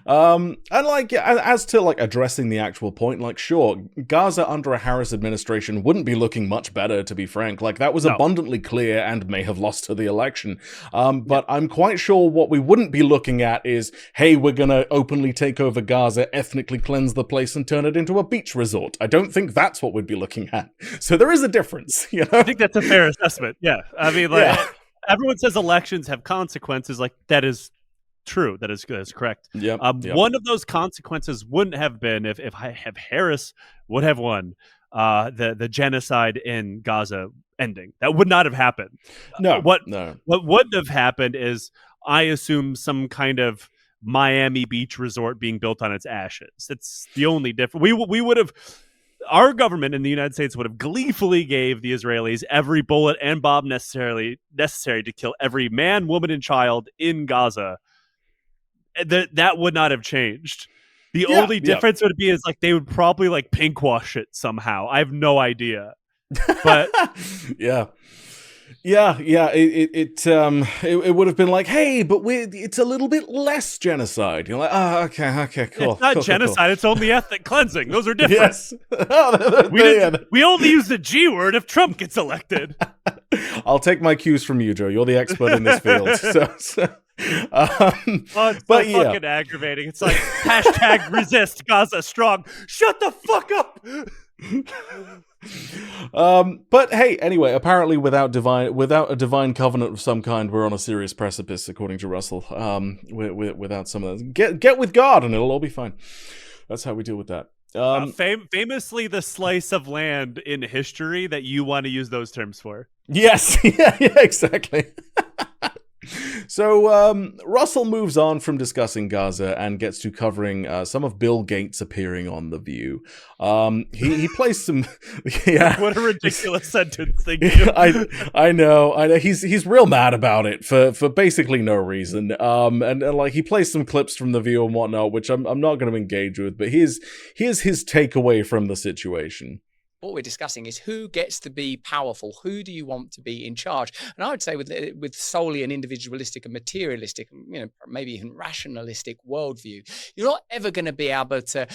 E: And like, as to like addressing the actual point, like, sure, Gaza under a Harris administration wouldn't be looking much better, to be frank. Like, that was abundantly clear and may have lost to the election. But I'm quite sure what we wouldn't be looking at is, hey, we're gonna openly take over Gaza, ethnically cleanse the place, and turn it into a beach resort. I don't think that's what we'd be looking at. So there is a difference, you know?
F: I think that's a fair assessment. Yeah. I mean, like, everyone says elections have consequences. Like, that is true. That is correct. One of those consequences wouldn't have been if Harris would have won the genocide in Gaza ending. That would not have happened. What wouldn't have happened is, I assume, some kind of Miami Beach resort being built on its ashes. It's the only difference. We would have. Our government in the United States would have gleefully gave the Israelis every bullet and bomb necessary to kill every man, woman, and child in Gaza. That would not have changed. The only difference would be is like they would probably like pinkwash it somehow. I have no idea. But it would have been like, hey, but it's a little bit less genocide. You're like, okay, cool. It's not genocide.
E: Cool.
F: It's only ethnic cleansing. Those are different.
E: Yes.
F: We only use the G word if Trump gets elected.
E: I'll take my cues from you, Joe. You're the expert in this field. It's
F: fucking aggravating. It's like hashtag resist Gaza strong. Shut the fuck up.
E: But hey, anyway, apparently without a divine covenant of some kind, we're on a serious precipice, according to Russell. Without some of that, get with God, and it'll all be fine. That's how we deal with that.
F: Famously, the slice of land in history that you want to use those terms for.
E: Yes, yeah, exactly. So Russell moves on from discussing Gaza and gets to covering some of Bill Gates appearing on The View. He plays some.
F: What a ridiculous sentence! Thank you.
E: I know. He's real mad about it for basically no reason. And like he plays some clips from The View and whatnot, which I'm not going to engage with. But here's his takeaway from the situation.
D: What we're discussing is who gets to be powerful. Who do you want to be in charge? And I would say with solely an individualistic and materialistic, maybe even rationalistic worldview, you're not ever going to be able to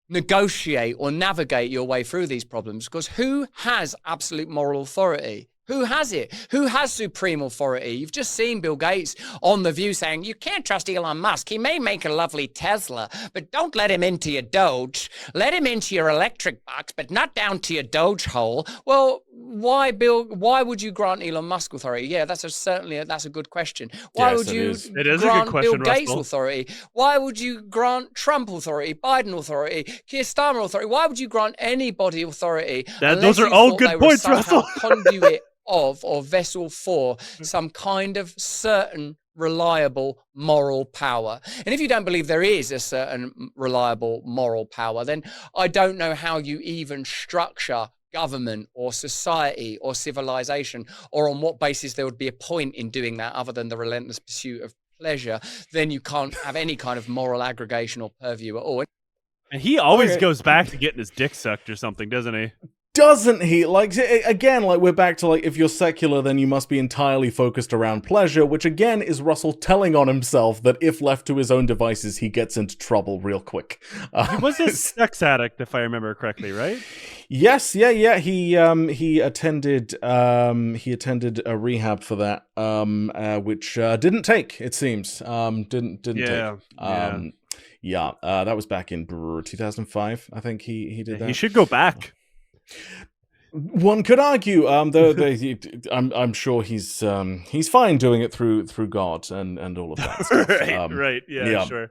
D: negotiate or navigate your way through these problems, because who has absolute moral authority? Who has it? Who has supreme authority? You've just seen Bill Gates on The View saying, you can't trust Elon Musk. He may make a lovely Tesla, but don't let him into your Doge. Let him into your electric box, but not down to your Doge hole. Well, why, Bill? Why would you grant Elon Musk authority? Yeah, that's a good question. Why would you grant Bill Gates authority? Why would you grant Trump authority, Biden authority, Keir Starmer authority? Why would you grant anybody authority?
F: Those are all good points, Russell.
D: Conduit or vessel for some kind of certain reliable moral power. And if you don't believe there is a certain reliable moral power, then I don't know how you even structure government or society or civilization, or on what basis there would be a point in doing that other than the relentless pursuit of pleasure. Then you can't have any kind of moral aggregation or purview at all.
F: And he always goes back to getting his dick sucked or something, doesn't he?
E: Doesn't he? Like, again, like, we're back to, like, if you're secular, then you must be entirely focused around pleasure, which, again, is Russell telling on himself that if left to his own devices, he gets into trouble real quick.
F: He was a sex addict, if I remember correctly, right?
E: Yes, yeah. He attended a rehab for that, which didn't take, it seems. Didn't take. Yeah, that was back in 2005. I think he did that.
F: He should go back.
E: One could argue, though. I'm sure he's fine doing it through God and all of that stuff.
F: right, yeah, sure.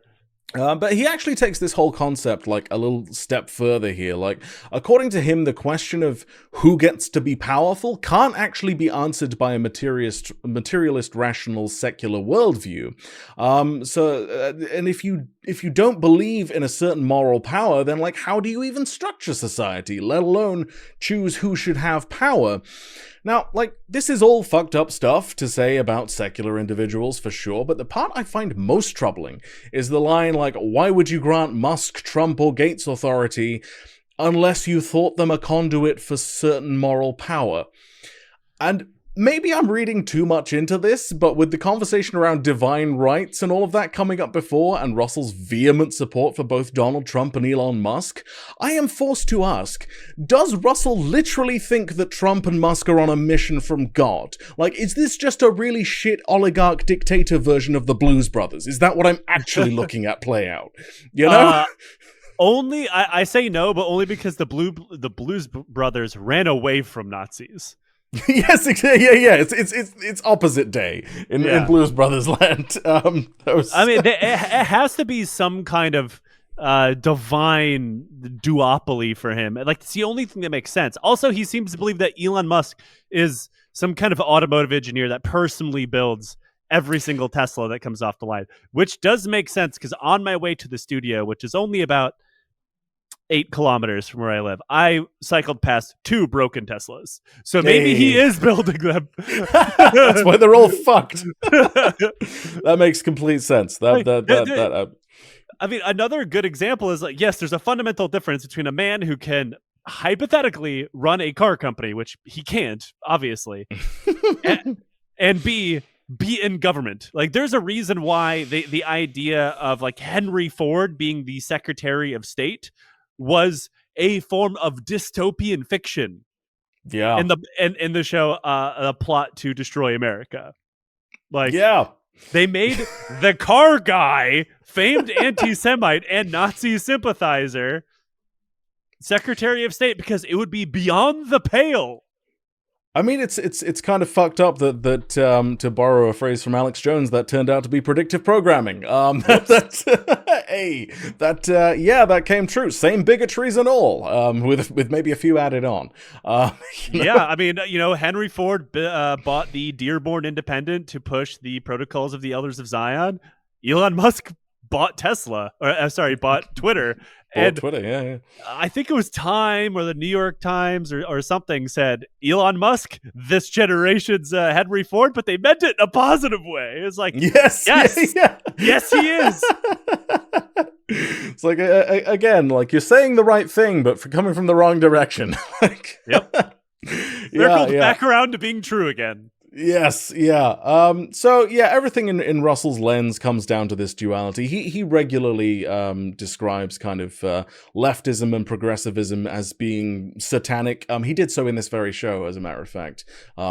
E: But he actually takes this whole concept like a little step further here. Like, according to him, the question of who gets to be powerful can't actually be answered by a materialist, rational, secular worldview. And if you don't believe in a certain moral power, then like, how do you even structure society, let alone choose who should have power? Now, like, this is all fucked up stuff to say about secular individuals for sure, but the part I find most troubling is the line like, why would you grant Musk, Trump, or Gates authority unless you thought them a conduit for certain moral power? And maybe I'm reading too much into this, but with the conversation around divine rights and all of that coming up before, and Russell's vehement support for both Donald Trump and Elon Musk, I am forced to ask, does Russell literally think that Trump and Musk are on a mission from God? Like, is this just a really shit oligarch dictator version of the Blues Brothers? Is that what I'm actually looking at play out? You know?
F: Only, I say no, but only because the Blues Brothers ran away from Nazis.
E: Yes, yeah. It's opposite day in Blues Brothers land.
F: It has to be some kind of divine duopoly for him. Like, it's the only thing that makes sense. Also, he seems to believe that Elon Musk is some kind of automotive engineer that personally builds every single Tesla that comes off the line, which does make sense because on my way to the studio, which is only about 8 kilometers from where I live, I cycled past 2 broken Teslas. So maybe he is building them.
E: That's why they're all fucked. That makes complete sense. I
F: mean, another good example is like, yes, there's a fundamental difference between a man who can hypothetically run a car company, which he can't, obviously, and be in government. Like, there's a reason why the idea of like Henry Ford being the Secretary of State was a form of dystopian fiction.
E: Yeah.
F: In the show, a plot to destroy America. Like,
E: yeah,
F: they made the car guy, famed anti-Semite and Nazi sympathizer, Secretary of State because it would be beyond the pale.
E: I mean, it's kind of fucked up that to borrow a phrase from Alex Jones, that turned out to be predictive programming. That came true. Same bigotries and all, with maybe a few added on.
F: Yeah, I mean, Henry Ford bought the Dearborn Independent to push the Protocols of the Elders of Zion. Elon Musk bought Tesla, bought Twitter.
E: Twitter, yeah.
F: I think it was Time or the New York Times or something said, Elon Musk, this generation's Henry Ford, but they meant it in a positive way. It's like, yes, yes, he is.
E: It's like, again, like, you're saying the right thing, but for coming from the wrong direction. Like,
F: yep. Circled back around to being true again.
E: Yes, yeah. So yeah, everything in Russell's lens comes down to this duality. He regularly describes kind of leftism and progressivism as being satanic. He did so in this very show, as a matter of fact.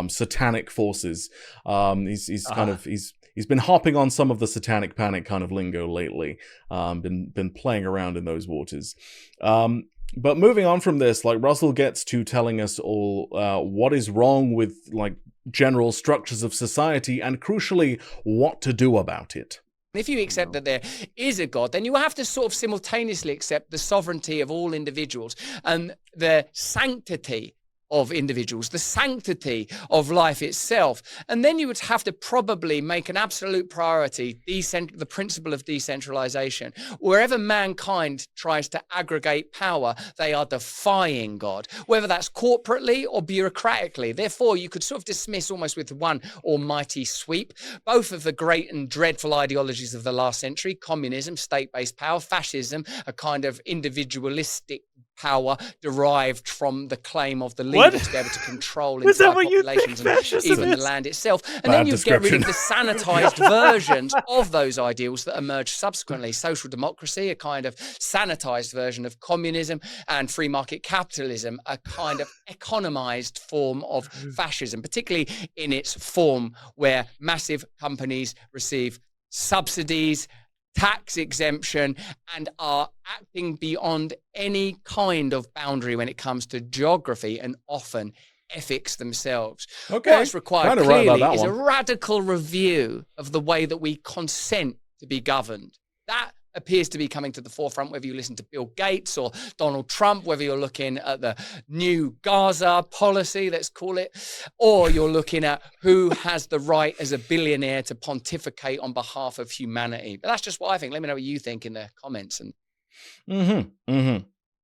E: Satanic forces. He's been hopping on some of the satanic panic kind of lingo lately. Been playing around in those waters. But moving on from this, like, Russell gets to telling us all what is wrong with, like, general structures of society, and crucially, what to do about it.
D: If you accept that there is a God, then you have to sort of simultaneously accept the sovereignty of all individuals and the sanctity of individuals, the sanctity of life itself. And then you would have to probably make an absolute priority the principle of decentralization. Wherever mankind tries to aggregate power, they are defying God, whether that's corporately or bureaucratically. Therefore, you could sort of dismiss almost with one almighty sweep both of the great and dreadful ideologies of the last century: communism, state-based power; fascism, a kind of individualistic power derived from the claim of the leader to be able to control entire populations and even the land itself. And then you get rid of the sanitized versions of those ideals that emerge subsequently. Social democracy, a kind of sanitized version of communism, and free market capitalism, a kind of economized form of fascism, particularly in its form where massive companies receive subsidies, tax exemption, and are acting beyond any kind of boundary when it comes to geography and often ethics themselves.
E: Okay.
D: What's required clearly is a radical review of the way that we consent to be governed. That appears to be coming to the forefront, whether you listen to Bill Gates or Donald Trump, whether you're looking at the new Gaza policy, let's call it, or you're looking at who has the right as a billionaire to pontificate on behalf of humanity. But that's just what I think. Let me know what you think in the comments. And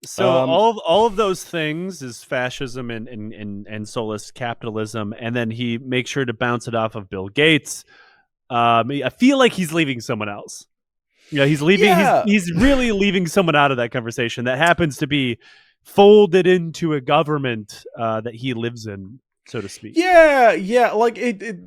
F: So all of those things is fascism and soulless capitalism, and then he makes sure to bounce it off of Bill Gates. I feel like he's leaving someone else. He's leaving. Yeah. He's really leaving someone out of that conversation that happens to be folded into a government that he lives in, so to speak.
E: Yeah. Like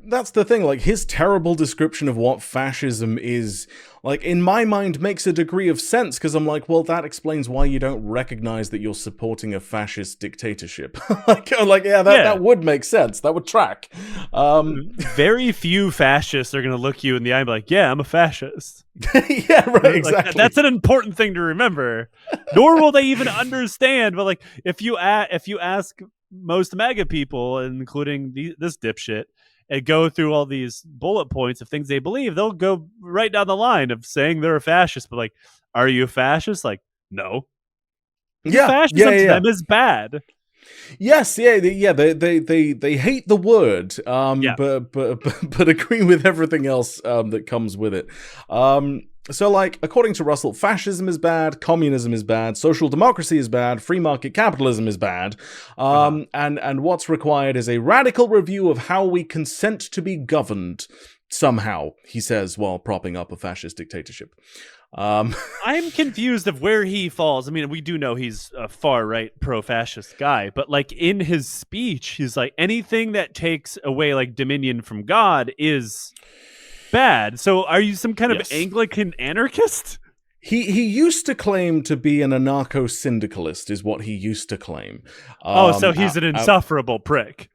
E: that's the thing. Like his terrible description of what fascism is, like in my mind, makes a degree of sense because I'm like, well, that explains why you don't recognize that you're supporting a fascist dictatorship. That would make sense. That would track.
F: Very few fascists are going to look you in the eye and be like, "Yeah, I'm a fascist."
E: Yeah, right. Exactly.
F: That's an important thing to remember. Nor will they even understand. But like, if you ask most MAGA people, including this dipshit, and go through all these bullet points of things they believe, they'll go right down the line of saying they're a fascist. But like, are you a fascist? Like, no. Fascism to them is bad.
E: Yes, they hate the word, but agree with everything else that comes with it. So, like, according to Russell, fascism is bad, communism is bad, social democracy is bad, free market capitalism is bad, and what's required is a radical review of how we consent to be governed somehow, he says, while propping up a fascist dictatorship.
F: I'm confused of where he falls. I mean, we do know he's a far-right pro-fascist guy, but like in his speech, he's like, anything that takes away like dominion from God is bad. So are you some kind of Anglican anarchist?
E: He used to claim to be an anarcho-syndicalist, is what he used to claim.
F: So he's an insufferable prick.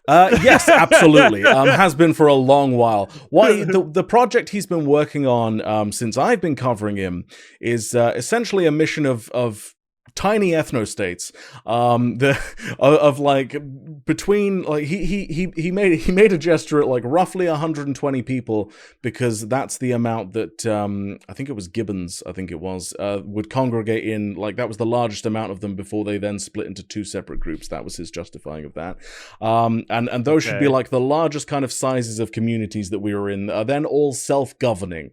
E: Yes, absolutely. Has been for a long while. The project he's been working on since I've been covering him is essentially a mission of tiny ethnostates. He made a gesture at like roughly 120 people because that's the amount that I think it was Gibbons. I think it was would congregate in. Like that was the largest amount of them before they then split into two separate groups. That was his justifying of that. And those should be like the largest kind of sizes of communities that we were in. Then all self-governing.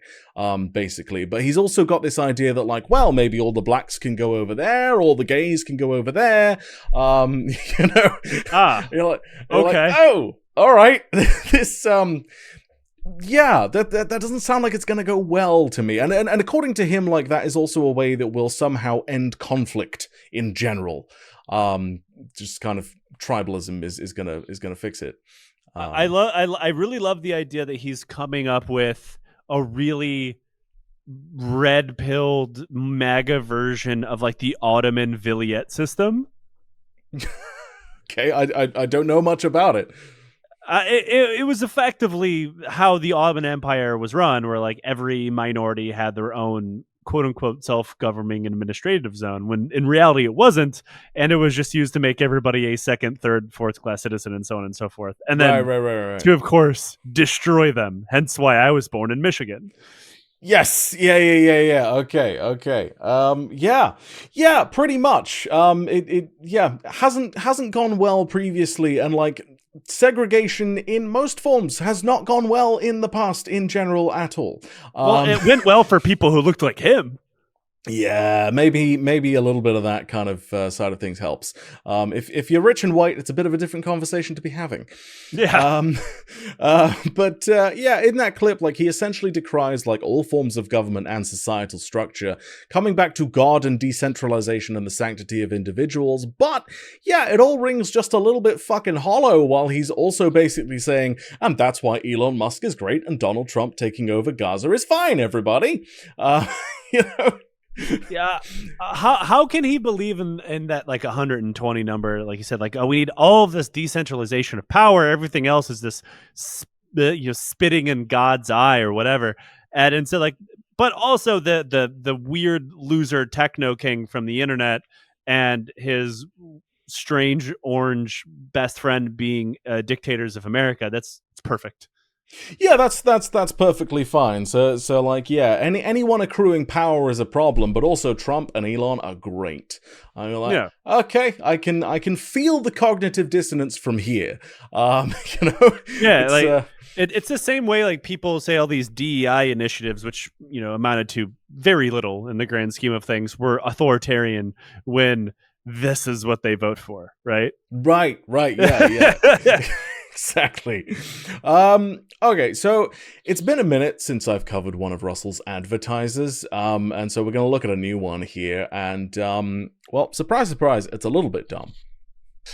E: Basically. But he's also got this idea that like, well, maybe all the blacks can go over there, all the gays can go over there. You're like, oh, all right. This that doesn't sound like it's going to go well to me. And according to him, like that is also a way that will somehow end conflict in general. Just kind of tribalism is gonna fix it.
F: I really love the idea that he's coming up with a really red-pilled MAGA version of like the Ottoman vilayet system.
E: Okay, I don't know much about it.
F: It was effectively how the Ottoman Empire was run, where like every minority had their own quote-unquote self-governing administrative zone, when in reality it wasn't, and it was just used to make everybody a second, third, fourth class citizen and so on and so forth. And then
E: right.
F: to, of course, destroy them. Hence why I was born in Michigan.
E: Yes. Yeah. Okay. Yeah, pretty much. It hasn't gone well previously, and like segregation in most forms has not gone well in the past in general at all.
F: Well, it went well for people who looked like him.
E: Yeah, maybe a little bit of that kind of side of things helps. If you're rich and white, it's a bit of a different conversation to be having.
F: Yeah.
E: Yeah, in that clip, like, he essentially decries like all forms of government and societal structure, coming back to God and decentralization and the sanctity of individuals. But yeah, it all rings just a little bit fucking hollow, while he's also basically saying, and that's why Elon Musk is great and Donald Trump taking over Gaza is fine, everybody. You know.
F: Yeah, how can he believe in that like 120 number? Like you said, like, oh, we need all of this decentralization of power. Everything else is this, spitting in God's eye or whatever. And so like, but also the weird loser techno king from the internet and his strange orange best friend being dictators of America. It's perfect.
E: Yeah, that's perfectly fine. So like, yeah, anyone accruing power is a problem, but also Trump and Elon are great. I'm like,
F: yeah.
E: Okay, I can feel the cognitive dissonance from here. You know,
F: yeah, it's the same way like people say all these DEI initiatives, which amounted to very little in the grand scheme of things, were authoritarian when this is what they vote for, right?
E: Right, yeah. Exactly. Okay, so it's been a minute since I've covered one of Russell's advertisers, and so we're going to look at a new one here, and, well, surprise, surprise, it's a little bit dumb.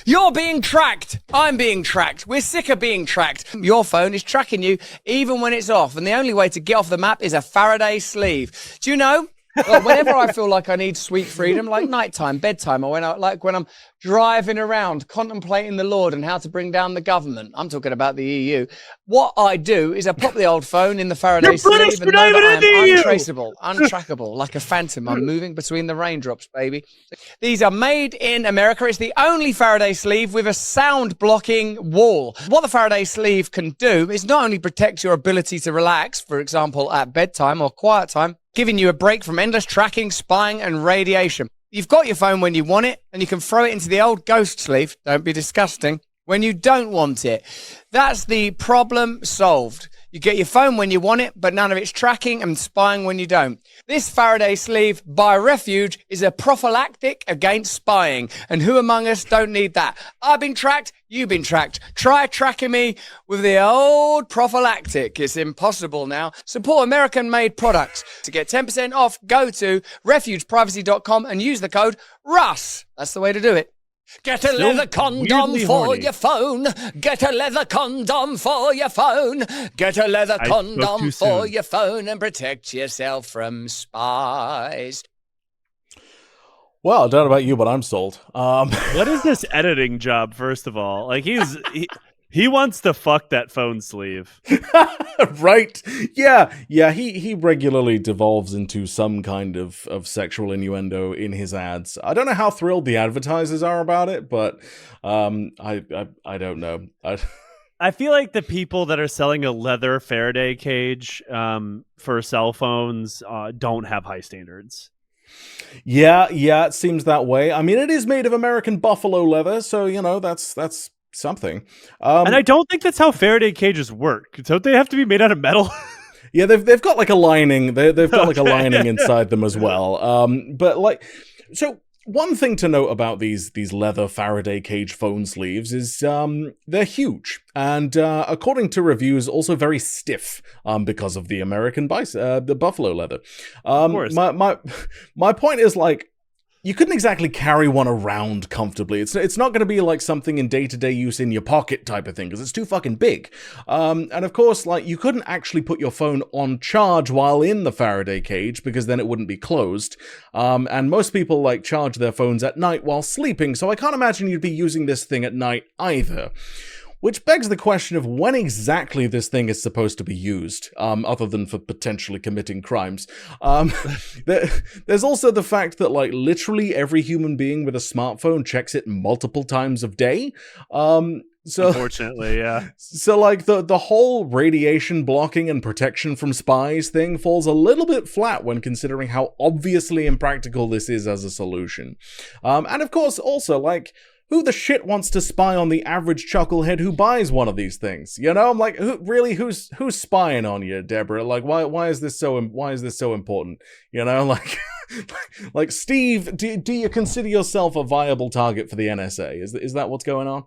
D: You're being tracked. I'm being tracked. We're sick of being tracked. Your phone is tracking you even when it's off, and the only way to get off the map is a Faraday sleeve. Do you know? Well, whenever I feel like I need sweet freedom, like nighttime, bedtime, or when I'm driving around contemplating the Lord and how to bring down the government, I'm talking about the EU, what I do is I pop the old phone in the Faraday sleeve and know that I'm untraceable, untrackable, like a phantom. I'm moving between the raindrops, baby. These are made in America. It's the only Faraday sleeve with a sound blocking wall. What the Faraday sleeve can do is not only protect your ability to relax, for example, at bedtime or quiet time, giving you a break from endless tracking, spying, and radiation. You've got your phone when you want it, and you can throw it into the old ghost sleeve, don't be disgusting, when you don't want it. That's the problem solved. You get your phone when you want it, but none of its tracking and spying when you don't. This Faraday sleeve by Refuge is a prophylactic against spying. And who among us don't need that? I've been tracked, you've been tracked. Try tracking me with the old prophylactic. It's impossible now. Support American-made products. To get 10% off, go to refugeprivacy.com and use the code RUSS. That's the way to do it. Get a leather condom for your phone. Get a leather condom for your phone. Get a leather condom for your phone and protect yourself from spies.
E: Well, I don't know about you, but I'm sold.
F: What is this editing job, first of all? Like, he wants to fuck that phone sleeve.
E: Right? Yeah, he regularly devolves into some kind of sexual innuendo in his ads. I don't know how thrilled the advertisers are about it, but I don't know.
F: I feel like the people that are selling a leather Faraday cage for cell phones don't have high standards.
E: Yeah, it seems that way. I mean, it is made of American buffalo leather, so, that's something.
F: And I don't think that's how Faraday cages work. Don't they have to be made out of metal?
E: Yeah, they've got like a lining. They've got like a lining inside them as well. But like, so one thing to note about these leather Faraday cage phone sleeves is they're huge, and according to reviews, also very stiff because of the American the buffalo leather.
F: Of course.
E: My point is, like, you couldn't exactly carry one around comfortably. It's not going to be like something in day-to-day use in your pocket type of thing, because it's too fucking big. And of course, like, you couldn't actually put your phone on charge while in the Faraday cage, because then it wouldn't be closed. And most people, like, charge their phones at night while sleeping, so I can't imagine you'd be using this thing at night either. Which begs the question of when exactly this thing is supposed to be used, other than for potentially committing crimes. There's also the fact that, like, literally every human being with a smartphone checks it multiple times a day. So,
F: unfortunately, yeah.
E: So, like, the whole radiation blocking and protection from spies thing falls a little bit flat when considering how obviously impractical this is as a solution. And of course, also, like, who the shit wants to spy on the average chucklehead who buys one of these things? I'm like, who's spying on you, Deborah? Like, why is this so important? Like, like Steve, do you consider yourself a viable target for the NSA? Is that what's going on?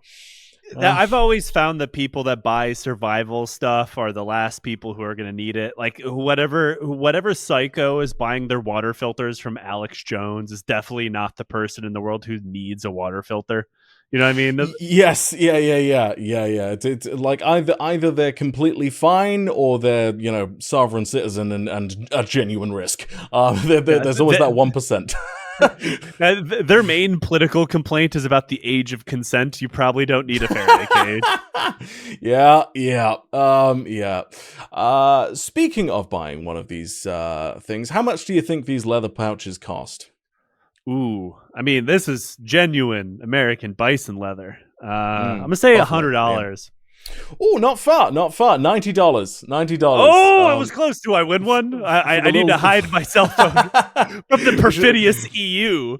F: I've always found the people that buy survival stuff are the last people who are going to need it. Like whatever psycho is buying their water filters from Alex Jones is definitely not the person in the world who needs a water filter. You know what I mean?
E: Yes, yeah. It's like either they're completely fine or they're sovereign citizen and a genuine risk. There's always that 1%.
F: Their main political complaint is about the age of consent. You probably don't need a Faraday cage.
E: Yeah. Speaking of buying one of these things, how much do you think these leather pouches cost?
F: Ooh, I mean, this is genuine American bison leather. I'm gonna say $100.
E: Oh, not far. $90.
F: Oh, I was close. Do I win one? I need to hide myself from the perfidious EU.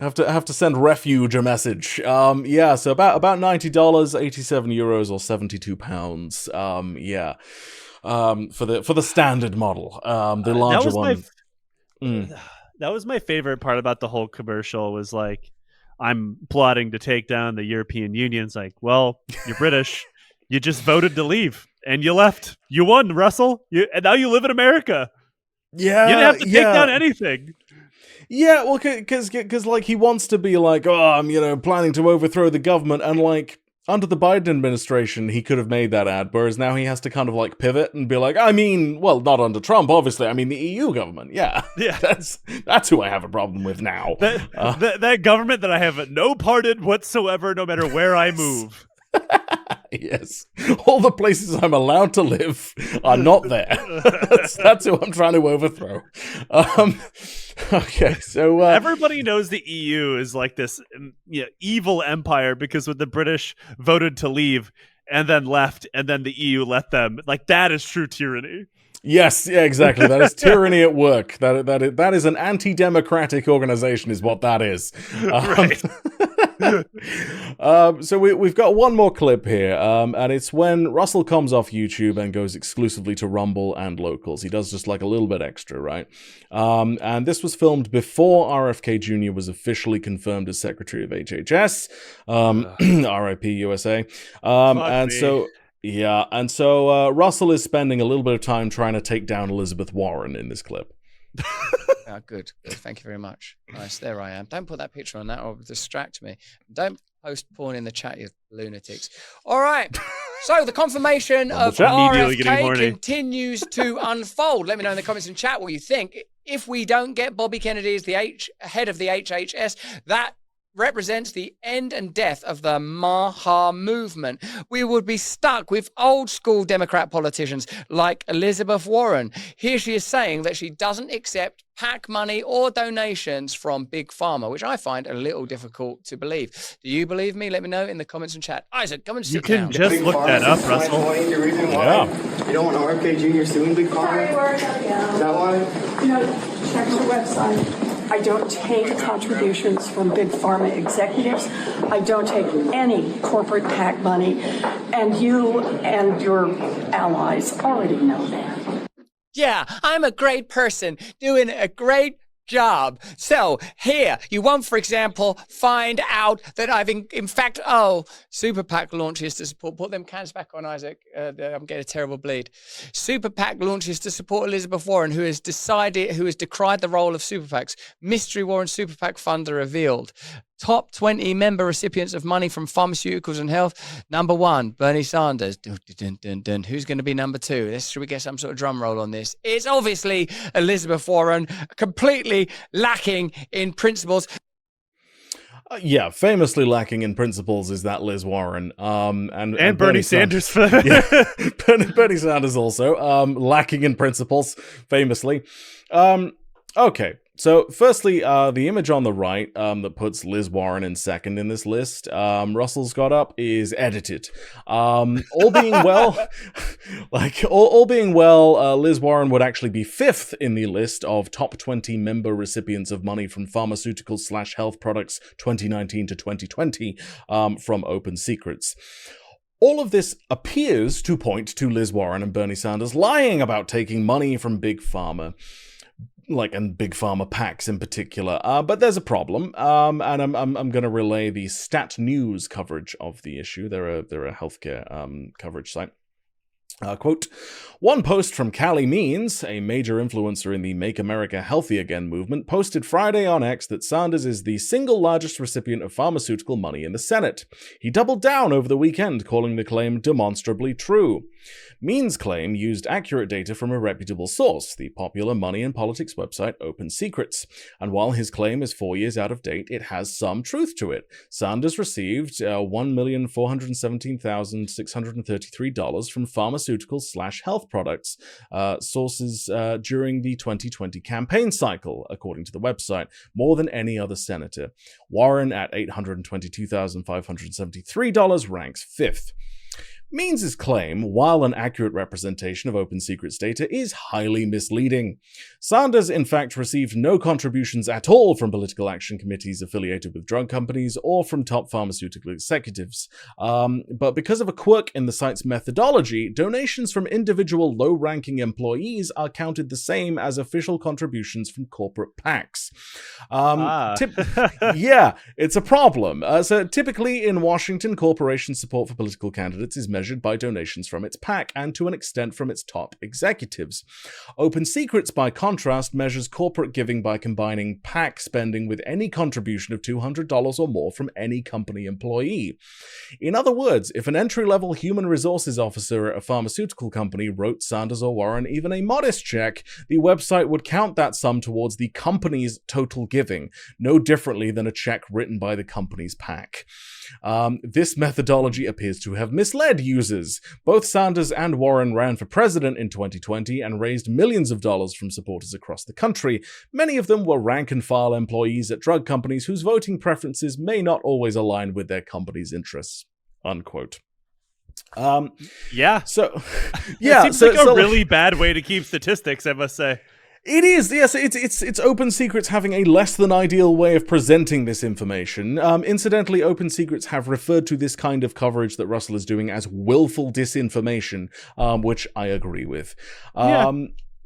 E: Have to send refuge a message. So about $90, 87 euros or 72 pounds. For the standard model. The larger one.
F: That was my favorite part about the whole commercial. Was like, I'm plotting to take down the European Union. It's like, well, you're British. You just voted to leave, and you left. You won, Russell. And now you live in America.
E: Yeah,
F: you didn't have to take down anything.
E: Yeah, well, because like he wants to be like, oh, I'm planning to overthrow the government, and like under the Biden administration, he could have made that ad, whereas now he has to kind of like pivot and be like, I mean, well, not under Trump, obviously. I mean, the EU government. Yeah. That's who I have a problem with now.
F: That government that I have no part in whatsoever, no matter where I move.
E: Yes, all the places I'm allowed to live are not there. That's who I'm trying to overthrow. Okay, so
F: everybody knows the EU is like this evil empire because when the British voted to leave and then left, and then the EU let them, like that is true tyranny.
E: Yes, yeah, exactly. That is tyranny at work. That is an anti-democratic organization, is what that is.
F: Right.
E: So we've got one more clip here, and it's when Russell comes off YouTube and goes exclusively to Rumble and Locals. He does just like a little bit extra, right? And this was filmed before RFK Jr. was officially confirmed as Secretary of HHS, RIP USA. And so Russell is spending a little bit of time trying to take down Elizabeth Warren in this clip.
D: Good. Thank you very much. Nice. There I am. Don't put that picture on that or distract me. Don't post porn in the chat, you lunatics. All right. So the confirmation of RFK continues to unfold. Let me know in the comments and chat what you think. If we don't get Bobby Kennedy as the head of the HHS, that represents the end and death of the Maha movement. We would be stuck with old school Democrat politicians like Elizabeth Warren. Here she is saying that she doesn't accept PAC money or donations from Big Pharma, which I find a little difficult to believe. Do you believe me? Let me know in the comments and chat. Isaac, come and sit down.
F: You can just look that up, Russell.
L: You don't want RFK Jr. suing Big Pharma? Is that why?
M: Check the website. I don't take contributions from Big Pharma executives. I don't take any corporate PAC money. And you and your allies already know that.
D: Yeah, I'm a great person doing a great job. So here, you won't, for example, find out that I've in fact, Super PAC launches to support, put them cans back on, Isaac. I'm getting a terrible bleed. Super PAC launches to support Elizabeth Warren, who has decried the role of Super PACs. Mystery Warren Super PAC funder revealed. Top 20 member recipients of money from pharmaceuticals and health. Number 1, Bernie Sanders. Dun, dun, dun, dun. Who's going to be number 2? Should we get some sort of drum roll on this? It's obviously Elizabeth Warren, completely lacking in principles.
E: Yeah, famously lacking in principles is that Liz Warren. And
F: Bernie Sanders.
E: Bernie Sanders also lacking in principles, famously. Okay. So, firstly, the image on the right that puts Liz Warren in second in this list, Russell's got up, is edited. All being well, Liz Warren would actually be 5th in the list of top 20 member recipients of money from pharmaceuticals/health products 2019 to 2020 from Open Secrets. All of this appears to point to Liz Warren and Bernie Sanders lying about taking money from Big Pharma. and big pharma PACs in particular. But there's a problem, and I'm going to relay the Stat News coverage of the issue. They're a healthcare coverage site. Quote, one post from Callie Means, a major influencer in the Make America Healthy Again movement, posted Friday on X that Sanders is the single largest recipient of pharmaceutical money in the Senate. He doubled down over the weekend, calling the claim demonstrably true. Means' claim used accurate data from a reputable source, the popular money and politics website Open Secrets. And while his claim is 4 years out of date, it has some truth to it. Sanders received $1,417,633 from pharmaceuticals/health products sources during the 2020 campaign cycle, according to the website, more than any other senator. Warren, at $822,573, ranks 5th. Means' claim, while an accurate representation of Open Secrets data, is highly misleading. Sanders, in fact, received no contributions at all from political action committees affiliated with drug companies or from top pharmaceutical executives. But because of a quirk in the site's methodology, donations from individual low-ranking employees are counted the same as official contributions from corporate PACs. Yeah, it's a problem. So typically in Washington, corporation support for political candidates is measured by donations from its PAC and to an extent from its top executives. Open Secrets, by contrast, measures corporate giving by combining PAC spending with any contribution of $200 or more from any company employee. In other words, if an entry-level human resources officer at a pharmaceutical company wrote Sanders or Warren even a modest check, the website would count that sum towards the company's total giving, no differently than a check written by the company's PAC. This methodology appears to have misled users. Both Sanders and Warren ran for president in 2020 and raised millions of dollars from supporters across the country. Many of them were rank-and-file employees at drug companies whose voting preferences may not always align with their company's interests. Unquote.
F: Yeah.
E: So, yeah.
F: It seems like a really bad way to keep statistics, I must say.
E: It is, yes. It's Open Secrets having a less than ideal way of presenting this information. Incidentally, Open Secrets have referred to this kind of coverage that Russell is doing as willful disinformation, which I agree with.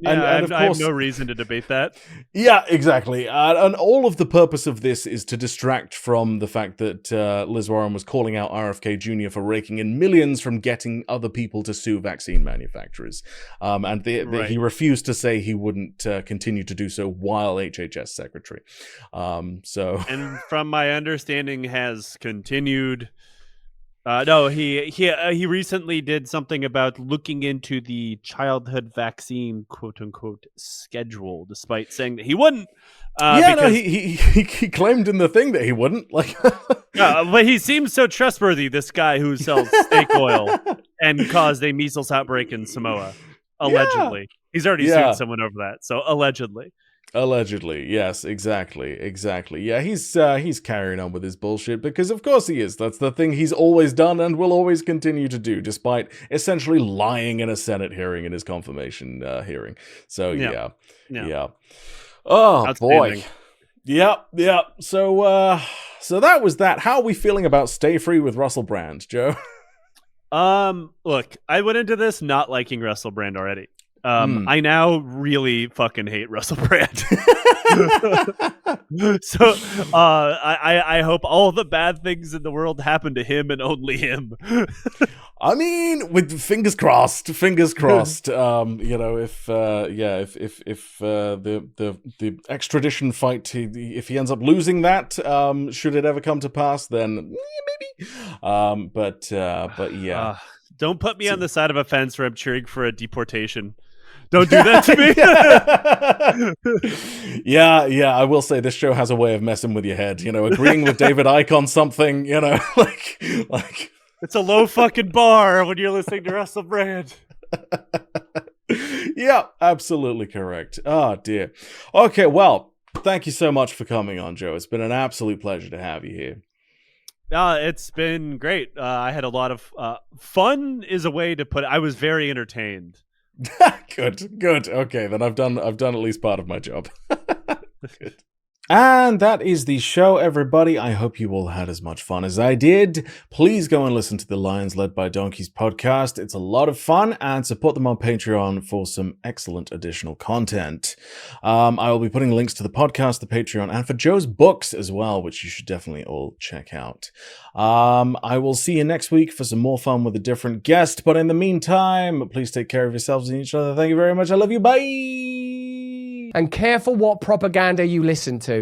F: And of course, I have no reason to debate that.
E: Yeah, exactly. And all of the purpose of this is to distract from the fact that Liz Warren was calling out RFK Jr. for raking in millions from getting other people to sue vaccine manufacturers. And he refused to say he wouldn't continue to do so while HHS secretary. And
F: from my understanding, has continued. No, he recently did something about looking into the childhood vaccine "quote unquote" schedule, despite saying that he wouldn't.
E: He claimed in the thing that he wouldn't.
F: But he seems so trustworthy. This guy who sells snake oil and caused a measles outbreak in Samoa, allegedly. He's already sued someone over that. So allegedly.
E: Allegedly, yes, exactly. Yeah, he's carrying on with his bullshit because of course he is. That's the thing he's always done and will always continue to do, despite essentially lying in a Senate hearing in his confirmation hearing. So yeah. Oh boy. Yeah. So that was that. How are we feeling about Stay Free with Russell Brand, Joe?
F: Look, I went into this not liking Russell Brand already. I now really fucking hate Russell Brand. So I hope all the bad things in the world happen to him and only him.
E: I mean, with fingers crossed. If the extradition fight, if he ends up losing that, should it ever come to pass, then maybe. But yeah.
F: Don't put me on the side of a fence where I'm cheering for a deportation. Don't do that to
E: me. Yeah. I will say this show has a way of messing with your head. Agreeing with David Ike on something. Like
F: it's a low fucking bar when you're listening to Russell Brand.
E: Yeah, absolutely correct. Oh dear. Okay, well, thank you so much for coming on, Joe. It's been an absolute pleasure to have you here.
F: It's been great. I had a lot of fun. Is a way to put it. I was very entertained.
E: Good. Okay, then I've done at least part of my job. Good. And that is the show, everybody. I hope you all had as much fun as I did. Please go and listen to the Lions Led by Donkeys podcast. It's a lot of fun, and support them on Patreon for some excellent additional content. I will be putting links to the podcast, the Patreon, and for Joe's books as well, which you should definitely all check out. I will see you next week for some more fun with a different guest. But in the meantime, please take care of yourselves and each other. Thank you very much. I love you. Bye.
C: And careful what propaganda you listen to.